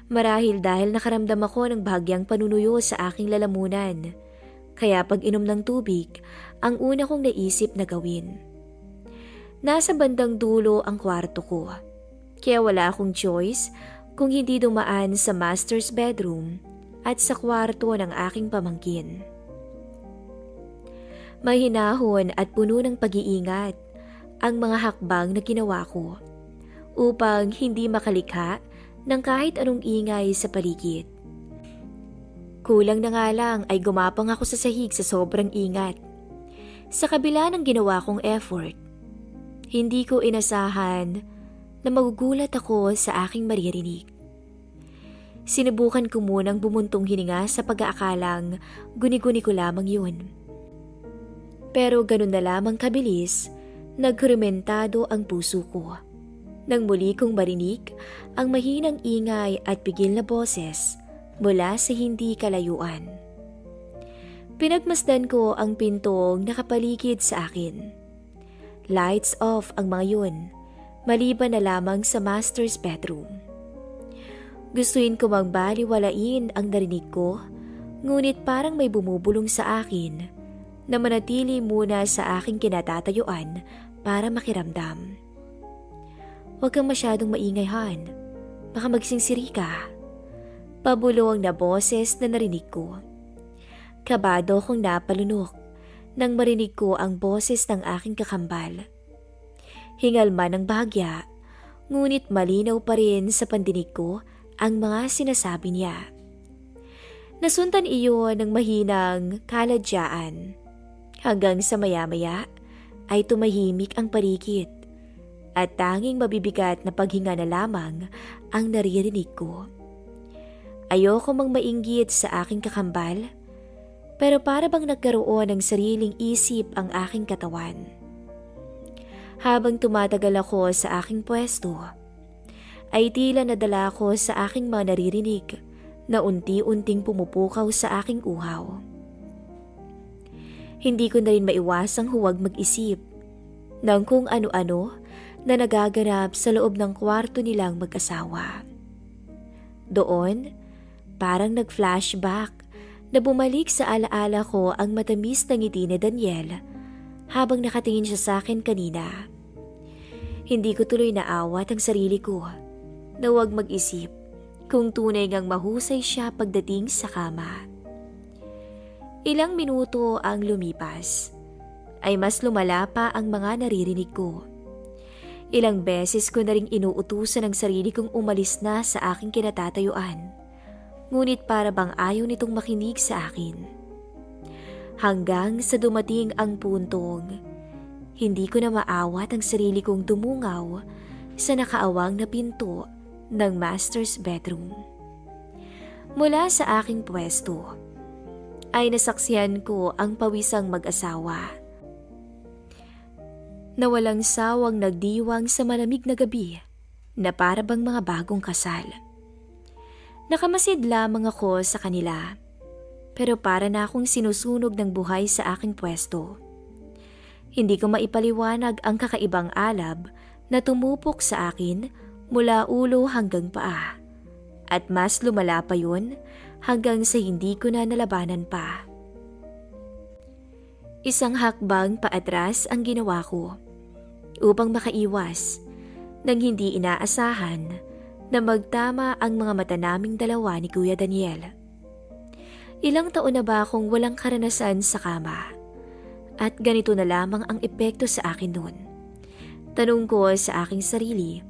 Marahil dahil nakaramdam ako ng bahagyang panunuyo sa aking lalamunan, kaya pag inom ng tubig, ang una kong naisip na gawin. Nasa bandang dulo ang kwarto ko, kaya wala akong choice kung hindi dumaan sa master's bedroom at sa kwarto ng aking pamangkin. Mahinahon at puno ng pag-iingat ang mga hakbang na ginawa ko upang hindi makalikha ng kahit anong ingay sa paligid. Kulang na nga lang ay gumapang ako sa sahig sa sobrang ingat. Sa kabila ng ginawa kong effort, hindi ko inasahan na magugulat ako sa aking maririnig. Sinubukan ko munang bumuntong hininga sa pag-aakalang guni-guni ko lamang yun. Pero ganun na lamang kabilis, nagrumentado ang puso ko. Nang muli kong marinig ang mahinang ingay at pigil na boses mula sa hindi kalayuan. Pinagmasdan ko ang pintong nakapaligid sa akin. Lights off ang mga yun, maliban na lamang sa master's bedroom. Gustuin ko mang baliwalain ang narinig ko, ngunit parang may bumubulong sa akin na manatili muna sa aking kinatatayuan para makiramdam. Huwag kang masyadong maingay, Han. Baka magsingsiri ka. Pabulong na boses na narinig ko. Kabado akong napalunok nang marinig ko ang boses ng aking kakambal. Hingal man ang bahagya, ngunit malinaw pa rin sa pandinig ko ang mga sinasabi niya. Nasundan iyon ng mahinang kaladyaan hanggang sa maya-maya ay tumahimik ang paligid. At tanging mabibigat na paghinga na lamang ang naririnig ko. Ayoko mang mainggit sa aking kakambal, pero para bang nagkaroon ng sariling isip ang aking katawan. Habang tumatagal ako sa aking pwesto, ay tila nadala ko sa aking mga naririnig na unti-unting pumupukaw sa aking uhaw. Hindi ko na rin maiwasang huwag mag-isip ng kung ano-ano na nagaganap sa loob ng kwarto nilang mag-asawa. Doon, parang nag-flashback na bumalik sa alaala ko ang matamis na ngiti ni Daniel habang nakatingin siya sa akin kanina. Hindi ko tuloy naawat ang sarili ko na huwag mag-isip kung tunay ngang mahusay siya pagdating sa kama. Ilang minuto ang lumipas, ay mas lumala pa ang mga naririnig ko. Ilang beses ko na ring inuutusan ang sarili kong umalis na sa aking kinatatayuan, ngunit para bang ayaw nitong makinig sa akin. Hanggang sa dumating ang puntong, hindi ko na maawat ang sarili kong tumungaw sa nakaawang na pinto ng master's bedroom. Mula sa aking pwesto, ay nasaksihan ko ang pawisang mag-asawa na walang sawang nagdiwang sa malamig na gabi na para bang mga bagong kasal. Nakamasid lamang ako sa kanila, pero para na akong sinusunog ng buhay sa aking pwesto. Hindi ko maipaliwanag ang kakaibang alab na tumupok sa akin mula ulo hanggang paa. At mas lumala pa yun hanggang sa hindi ko na nalabanan pa. Isang hakbang paatras ang ginawa ko upang makaiwas nang hindi inaasahan na magtama ang mga mata naming dalawa ni Kuya Daniel. Ilang taon na ba akong walang karanasan sa kama? At ganito na lamang ang epekto sa akin noon. Tanong ko sa aking sarili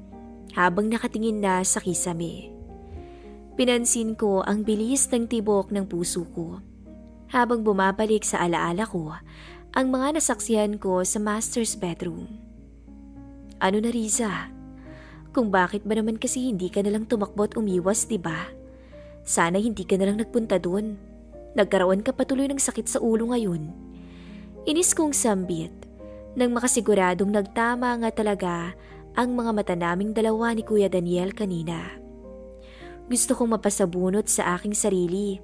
habang nakatingin na sa kisame. Pinansin ko ang bilis ng tibok ng puso ko habang bumabalik sa alaala ko ang mga nasaksihan ko sa master's bedroom. Ano na, Riza? Kung bakit ba naman kasi hindi ka nalang tumakbo at umiwas, diba? Sana hindi ka nalang nagpunta doon. Nagkaroon ka patuloy ng sakit sa ulo ngayon. Inis kong sambit nang makasiguradong nagtama nga talaga ang mga mata naming dalawa ni Kuya Daniel kanina. Gusto kong mapasabunot sa aking sarili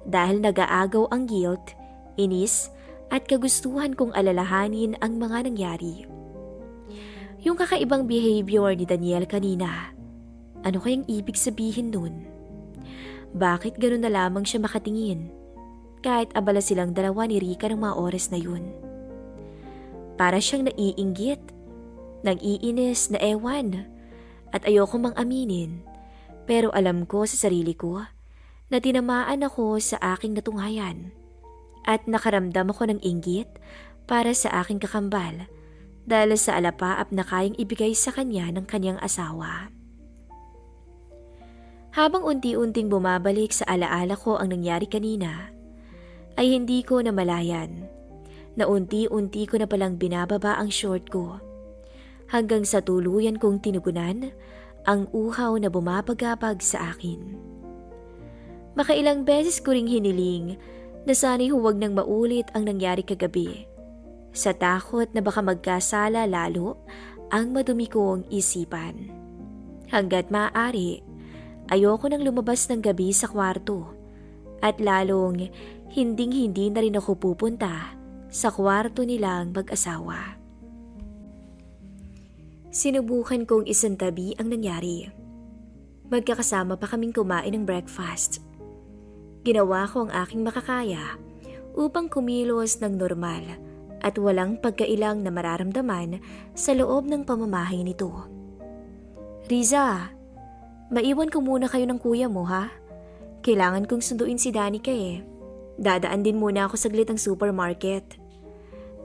dahil nag-aagaw ang guilt, inis at kagustuhan kong alalahanin ang mga nangyari. Yung kakaibang behavior ni Daniel kanina, ano kayang ibig sabihin nun? Bakit ganun na lamang siya makatingin? Kahit abala silang dalawa ni Rika ng mga oras na yun. Para siyang naiinggit, nag-iinis na ewan, at ayoko mang aminin, pero alam ko sa sarili ko na tinamaan ako sa aking natunghayan at nakaramdam ako ng inggit para sa aking kakambal dahil sa alapaap na kayang ibigay sa kanya ng kanyang asawa. Habang unti-unting bumabalik sa alaala ko ang nangyari kanina, ay hindi ko namalayan na unti-unti ko na palang binababa ang short ko hanggang sa tuluyan kong tinugunan ang uhaw na bumabagabag sa akin. Makailang beses ko ring hiniling na sana'y huwag nang maulit ang nangyari kagabi sa takot na baka magkasala lalo ang madumi kong isipan. Hanggat maaari, ayoko nang lumabas ng gabi sa kwarto at lalong hinding-hindi na rin ako pupunta sa kwarto nilang mag-asawa. Sinubukan kong isantabi ang nangyari. Magkakasama pa kaming kumain ng breakfast. Ginawa ko ang aking makakaya upang kumilos ng normal at walang pagkailang na mararamdaman sa loob ng pamamahay nito. Riza, maiwan ko muna kayo ng kuya mo, ha? Kailangan kong sunduin si Danica eh. Dadaan din muna ako saglit ang supermarket.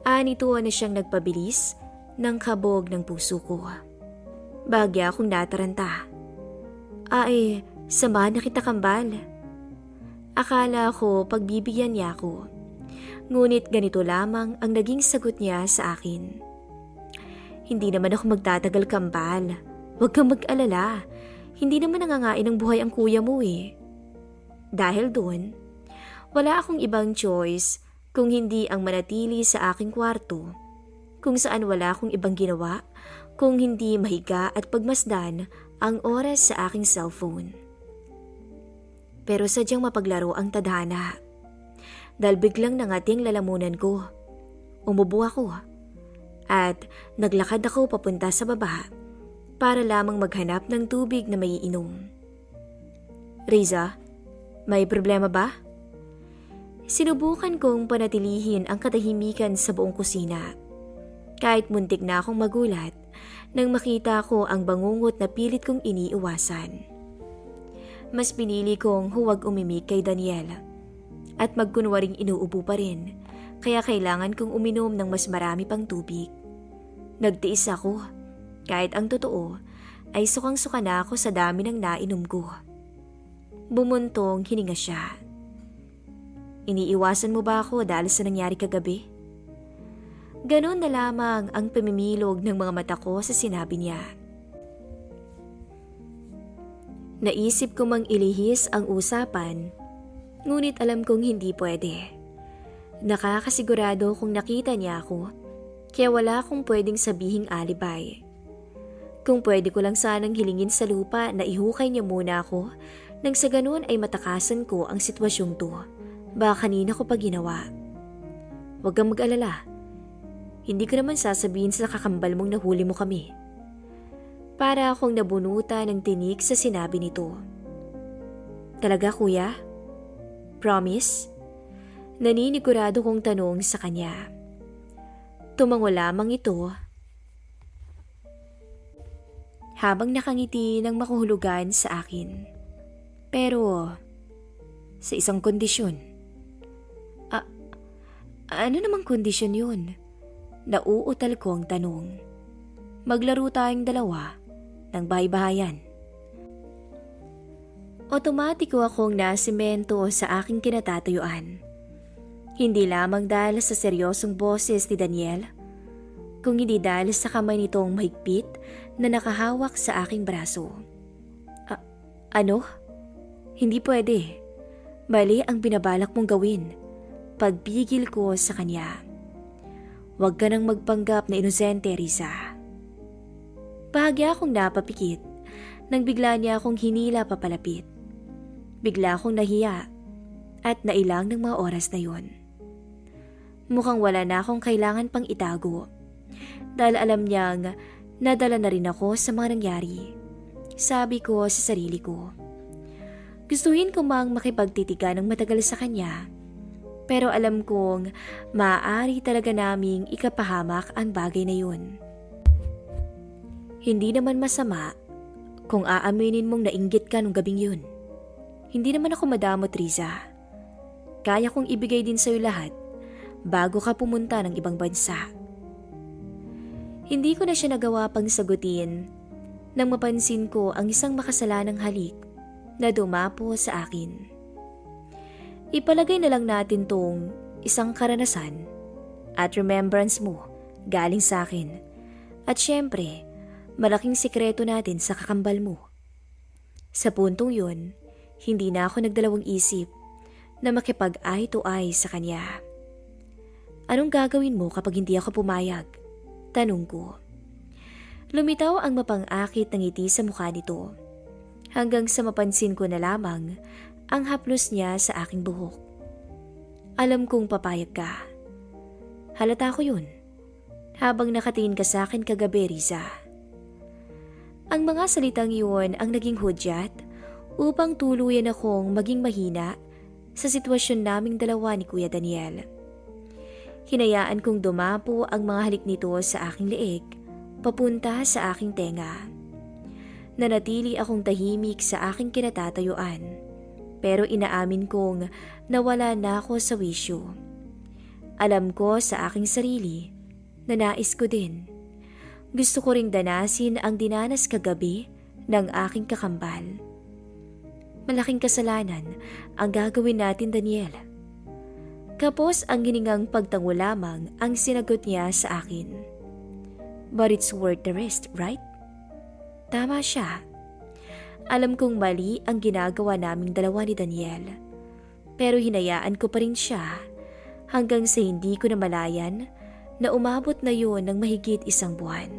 Nito na siyang nagpabilis ng kabog ng puso ko. Bagya akong nataranta. Samahan na kita, kambal. Akala ko pagbibigyan niya ako. Ngunit ganito lamang ang naging sagot niya sa akin. Hindi naman ako magtatagal, kambal. Huwag kang mag-alala. Hindi naman nangangain ng buhay ang kuya mo eh. Dahil doon, wala akong ibang choice kung hindi ang manatili sa aking kwarto, kung saan wala akong ibang ginawa kung hindi mahiga at pagmasdan ang oras sa aking cellphone. Pero sadyang mapaglaro ang tadhana dahil biglang nangati ang lalamunan ko. Umubo ako at naglakad ako papunta sa baba para lamang maghanap ng tubig na maiinom. Riza, may problema ba? Sinubukan kong panatilihin ang katahimikan sa buong kusina. Kahit muntik na akong magulat nang makita ko ang bangungot na pilit kong iniiwasan. Mas pinili kong huwag umimik kay Daniel at magkunwaring inuubo pa rin, kaya kailangan kong uminom ng mas marami pang tubig. Nagtiis ako, kahit ang totoo ay sukang-suka na ako sa dami ng nainom ko. Bumuntong hininga siya. Iniiwasan mo ba ako dahil sa nangyari kagabi? Ganon na lamang ang pamimilog ng mga mata ko sa sinabi niya. Naisip ko mang ilihis ang usapan, ngunit alam kong hindi pwede. Nakakasigurado kung nakita niya ako, kaya wala akong pwedeng sabihing alibay. Kung pwede ko lang sanang hilingin sa lupa na ihukay niya muna ako, nang sa ganon ay matakasan ko ang sitwasyong to. Baka kanina ko pa ginawa. Huwag kang mag-alala. Hindi ko naman sasabihin sa kakambal mong nahuli mo kami. Para akong nabunutan ng tinik sa sinabi nito. Talaga kuya? Promise? Naninigurado kong tanong sa kanya. Tumango lamang ito habang nakangiti ng makahulugan sa akin. Pero sa isang kondisyon. Ano namang kondisyon yun? Nauutal ko ang tanong. Maglaro tayong dalawa ng bahay-bahayan. Otomatiko akong nasimento sa aking kinatatayuan. Hindi lamang dahil sa seryosong boses ni Daniel, kung hindi dahil sa kamay nitong mahigpit na nakahawak sa aking braso. Ano? Hindi pwede. Mali ang binabalak mong gawin. Pagpigil ko sa kanya. Huwag ka nang magpanggap na inosente, Riza. Bahagya akong napapikit nang bigla niya akong hinila papalapit. Bigla akong nahiya at nailang ng mga oras na yon. Mukhang wala na akong kailangan pang itago dahil alam niyang nadala na rin ako sa mga nangyari. Sabi ko sa sarili ko. Gustuhin ko mang makipagtitigan ng matagal sa kanya, pero alam kong maaari talaga naming ikapahamak ang bagay na yun. Hindi naman masama kung aaminin mong nainggit ka nung gabing yun. Hindi naman ako madamot, Riza. Kaya kong ibigay din sa'yo lahat bago ka pumunta ng ibang bansa. Hindi ko na siya nagawa pang sagutin nang mapansin ko ang isang makasalanang halik na dumapo sa akin. Ipalagay na lang natin tong isang karanasan at remembrance mo galing sa akin. At syempre, malaking sikreto natin sa kakambal mo. Sa puntong yun, hindi na ako nagdalawang isip na makipag-eye to eye sa kanya. Anong gagawin mo kapag hindi ako pumayag? Tanong ko. Lumitaw ang mapang-akit ng ngiti sa mukha nito hanggang sa mapansin ko na lamang ang haplos niya sa aking buhok. Alam kong papayag ka. Halata ko yun habang nakatingin ka sa akin kagabi, Riza. Ang mga salitang yun ang naging hudyat upang tuluyan akong maging mahina sa sitwasyon naming dalawa ni Kuya Daniel. Hinayaan kong dumapo ang mga halik nito sa aking leeg papunta sa aking tenga. Nanatili akong tahimik sa aking kinatatayuan, pero inaamin kong nawala na ako sa wisyo. Alam ko sa aking sarili na nais ko din. Gusto ko ring danasin ang dinanas kagabi ng aking kakambal. Malaking kasalanan ang gagawin natin, Daniel. Kapos ang hiningang pagtango lamang ang sinagot niya sa akin. But it's worth the risk, right? Tama siya. Alam kong mali ang ginagawa naming dalawa ni Daniel. Pero hinayaan ko pa rin siya hanggang sa hindi ko namalayan na umabot na yun ng mahigit 1 buwan.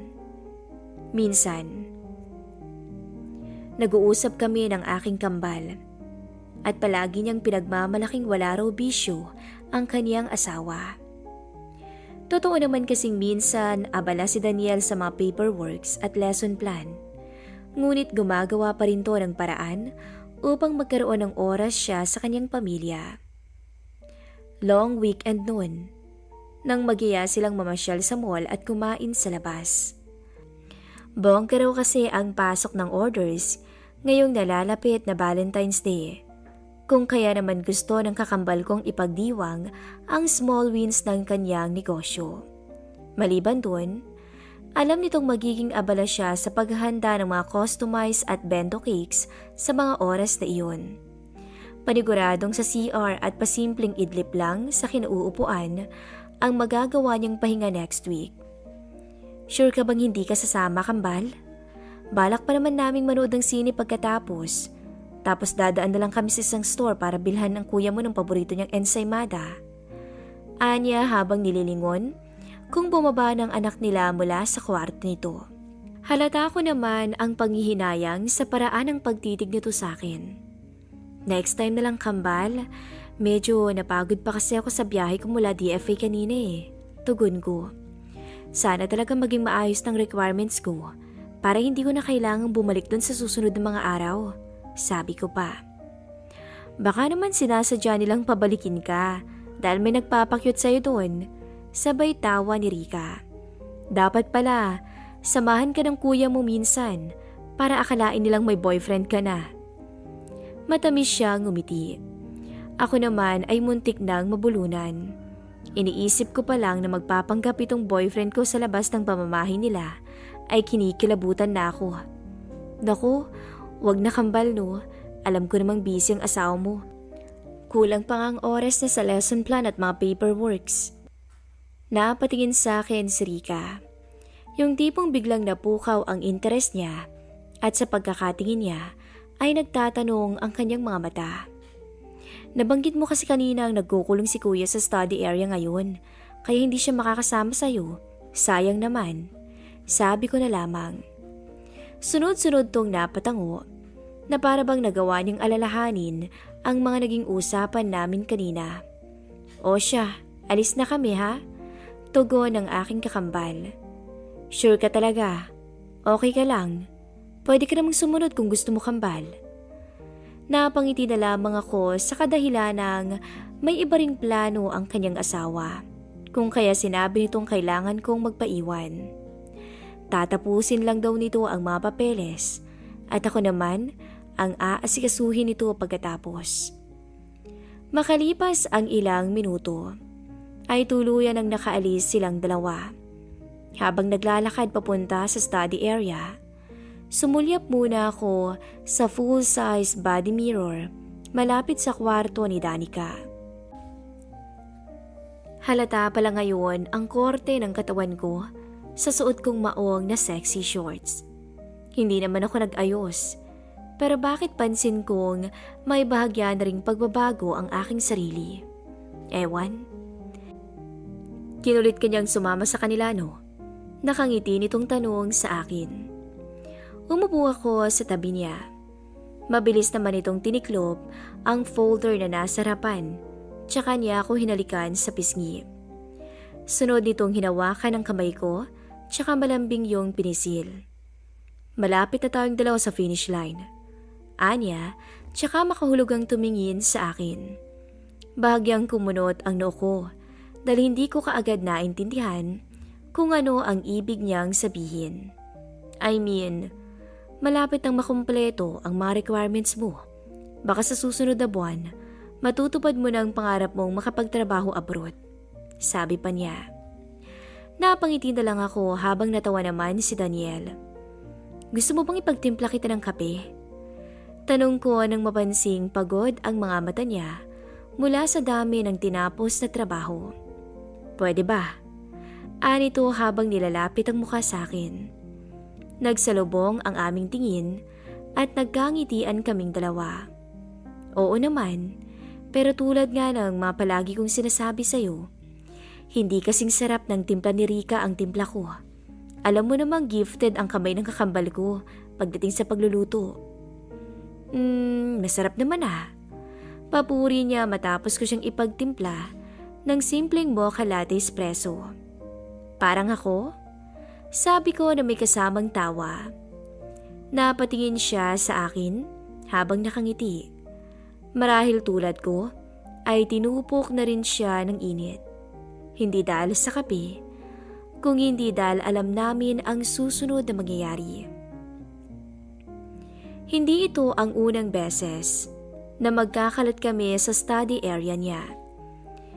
Minsan, nag-uusap kami ng aking kambal at palagi niyang pinagmamalaking wala raw bisyo ang kaniyang asawa. Totoo naman kasing minsan abala si Daniel sa mga paperworks at lesson plan, ngunit gumagawa pa rin to ng paraan upang magkaroon ng oras siya sa kanyang pamilya. Long weekend noon, nang magiya silang mamasyal sa mall at kumain sa labas. Bongga raw kasi ang pasok ng orders ngayong nalalapit na Valentine's Day. Kung kaya naman gusto ng kakambal kong ipagdiwang ang small wins ng kanyang negosyo. Maliban dun, alam nitong magiging abala siya sa paghahanda ng mga customized at bento cakes sa mga oras na iyon. Paniguradong sa CR at pasimpleng idlip lang sa kinauupuan ang magagawa niyang pahinga next week. Sure ka bang hindi ka sasama, kambal? Balak pa naman naming manood ng sine pagkatapos. Tapos dadaan na lang kami sa isang store para bilhan ng kuya mo ng paborito niyang ensaymada. Anya habang nililingon kung bumaba ng anak nila mula sa kwarto nito. Halata ko naman ang panghihinayang sa paraan ng pagtitig nito sa akin. Next time na lang, kambal. Medyo napagod pa kasi ako sa biyahe ko mula DFA kanina eh. Tugon ko. Sana talaga maging maayos ng requirements ko para hindi ko na kailangang bumalik dun sa susunod na mga araw. Sabi ko pa. Baka naman sinasadya nilang pabalikin ka dahil may nagpapakyut sa'yo doon. Sabay tawa ni Rika. Dapat pala, samahan ka ng kuya mo minsan para akalain nilang may boyfriend ka na. Matamis siya ngumiti. Ako naman ay muntik nang mabulunan. Iniisip ko pa lang na magpapanggap itong boyfriend ko sa labas ng pamamahay nila ay kinikilabutan na ako. Naku, wag na kambal no. Alam ko namang busy ang asawa mo. Kulang pa ang oras na sa lesson plan at mga paperworks. Napatingin sa akin si Rika. Yung tipong biglang napukaw ang interest niya at sa pagkakatingin niya ay nagtatanong ang kanyang mga mata. Nabanggit mo kasi kanina ang nagkukulong si kuya sa study area ngayon kaya hindi siya makakasama sa'yo. Sayang naman. Sabi ko na lamang. Sunod-sunod tong napatango na para bang nagawa niyang alalahanin ang mga naging usapan namin kanina. O siya, alis na kami ha? Tugon ng aking kakambal. Sure ka talaga? Okay ka lang? Pwede ka namang sumunod kung gusto mo kambal. Napangiti na lamang ako sa kadahilan ng may iba ring plano ang kanyang asawa. Kung kaya sinabi nitong kailangan kong magpaiwan. Tatapusin lang daw nito ang mga papeles at ako naman ang aasikasuhin nito pagkatapos. Makalipas ang ilang minuto ay tuluyan ang nakaalis silang dalawa. Habang naglalakad papunta sa study area, sumulyap muna ako sa full-size body mirror malapit sa kwarto ni Danica. Halata pala ngayon ang korte ng katawan ko sa suot kong maong na sexy shorts. Hindi naman ako nag-ayos, pero bakit pansin kong may bahagya na ring pagbabago ang aking sarili? Ewan. Kinulit kanyang sumama sa kanila no? Nakangiti nitong tanong sa akin. Umupo ako sa tabi niya. Mabilis naman itong tiniklop ang folder na nasa harapan, tsaka niya ako hinalikan sa pisngi. Sunod nitong hinawakan ang kamay ko, tsaka malambing yung pinisil. Malapit na tayong dalawa sa finish line. Anya, tsaka makahulugang tumingin sa akin. Bahagyang kumunot ang noo ko dahil hindi ko kaagad naintindihan kung ano ang ibig niyang sabihin. I mean, malapit nang makumpleto ang mga requirements mo. Baka sa susunod na buwan, matutupad mo na ang pangarap mong makapagtrabaho abroad. Sabi pa niya. Napangiti na lang ako habang natawa naman si Daniel. Gusto mo bang ipagtimpla kita ng kape? Tanong ko nang mapansing pagod ang mga mata niya mula sa dami ng tinapos na trabaho. Pwede ba? Anito habang nilalapit ang mukha sa akin. Nagsalubong ang aming tingin at nagkangitian kaming dalawa. Oo naman, pero tulad nga ng mapalagi kong sinasabi sa'yo, hindi kasing sarap ng timpla ni Rika ang timpla ko. Alam mo namang gifted ang kamay ng kakambal ko pagdating sa pagluluto. Masarap naman ah. Papuri niya matapos ko siyang ipagtimpla ng simpleng mocha latte espresso. Parang ako? Sabi ko na may kasamang tawa. Napatingin siya sa akin habang nakangiti. Marahil tulad ko ay tinupok na rin siya ng init. Hindi dahil sa kape, kung hindi dahil alam namin ang susunod na mangyayari. Hindi ito ang unang beses na magkakalat kami sa study area niya.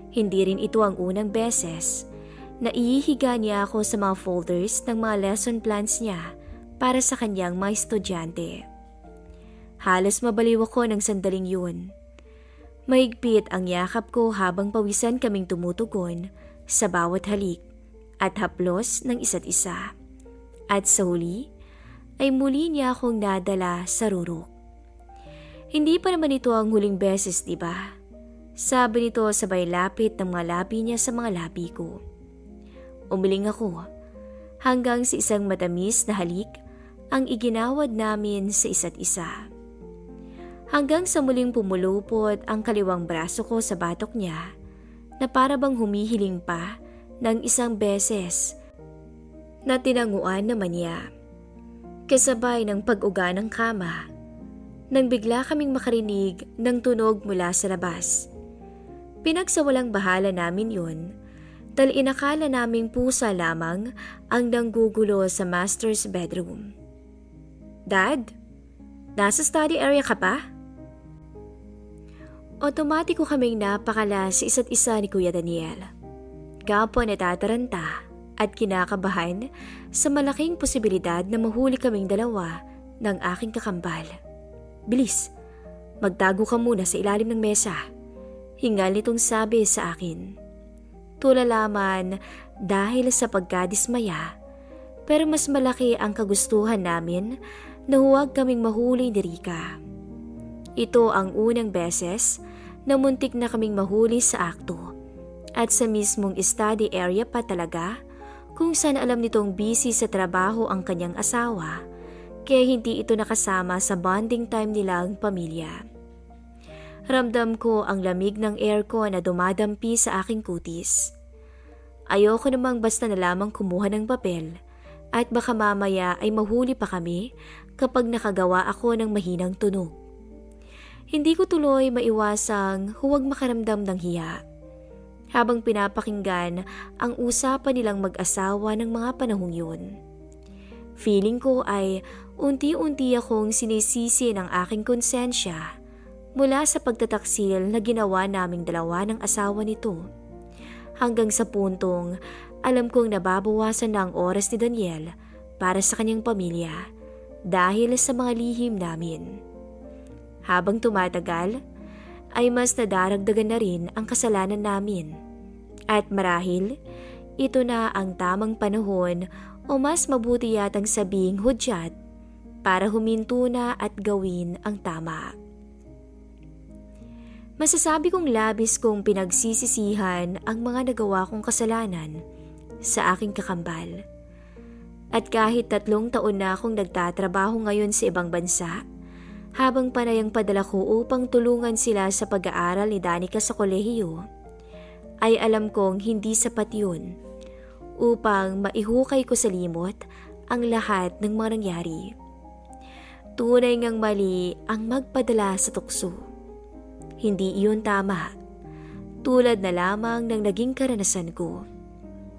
Hindi rin ito ang unang beses na ihihiga niya ako sa mga folders ng mga lesson plans niya para sa kanyang mga estudyante. Halos mabaliw ako ng sandaling yun. Mahigpit ang yakap ko habang pawisan kaming tumutugon sa bawat halik at haplos ng isa't isa. At sa huli, ay muli niya akong nadala sa rurok. Hindi pa naman ito ang huling beses, diba? Sabi nito sabay lapit ng mga labi niya sa mga labi ko. Umiling ako hanggang sa isang matamis na halik ang iginawad namin sa isa't isa. Hanggang sa muling pumulupot ang kaliwang braso ko sa batok niya na para bang humihiling pa ng isang beses na tinanguan naman niya. kasabay ng pag-uga ng kama, nang bigla kaming makarinig ng tunog mula sa labas. Pinagsawalang bahala namin yun, dahil inakala naming pusa lamang ang nanggugulo sa master's bedroom. Dad, nasa study area ka pa? Otomatiko kaming napakala sa isa't isa ni Kuya Daniel. Kapwa natataranta at kinakabahan sa malaking posibilidad na mahuli kaming dalawa ng aking kakambal. Bilis, magtago ka muna sa ilalim ng mesa. Hingal nitong sabi sa akin. Tulalaman dahil sa pagkadismaya, pero mas malaki ang kagustuhan namin na huwag kaming mahuli ni Rika. Ito ang unang beses na muntik na kaming mahuli sa akto at sa mismong study area pa talaga kung saan alam nitong busy sa trabaho ang kanyang asawa kaya hindi ito nakasama sa bonding time nilang pamilya. Ramdam ko ang lamig ng aircon na dumadampi sa aking kutis. Ayoko namang basta na lamang kumuha ng papel at baka mamaya ay mahuli pa kami kapag nakagawa ako ng mahinang tunog. Hindi ko tuloy maiwasang huwag makaramdam ng hiya habang pinapakinggan ang usapan nilang mag-asawa ng mga panahong yun. Feeling ko ay unti-unti akong sinisisi ng aking konsensya mula sa pagtataksil na ginawa naming dalawa ng asawa nito. Hanggang sa puntong alam kong nababawasan na ang oras ni Daniel para sa kanyang pamilya dahil sa mga lihim namin. Habang tumatagal, ay mas nadaragdagan na rin ang kasalanan namin. At marahil, ito na ang tamang panahon o mas mabuti yatang sabing hudyat para huminto na at gawin ang tama. Masasabi kong labis kong pinagsisisihan ang mga nagawa kong kasalanan sa aking kakambal. At kahit 3 taon na akong nagtatrabaho ngayon sa ibang bansa, habang panay ang padala ko upang tulungan sila sa pag-aaral ni Danica sa kolehiyo, ay alam kong hindi sapat yun upang maihukay ko sa limot ang lahat ng mga nangyari. Tunay ngang mali ang magpadala sa tukso. Hindi iyon tama. Tulad na lamang ng naging karanasan ko.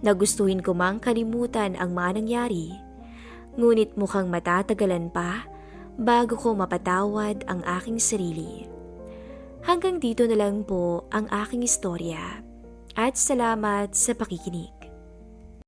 Nagustuhin ko mang kalimutan ang mga nangyari, ngunit mukhang matatagalan pa bago ko mapatawad ang aking sarili. Hanggang dito na lang po ang aking istorya at salamat sa pakikinig.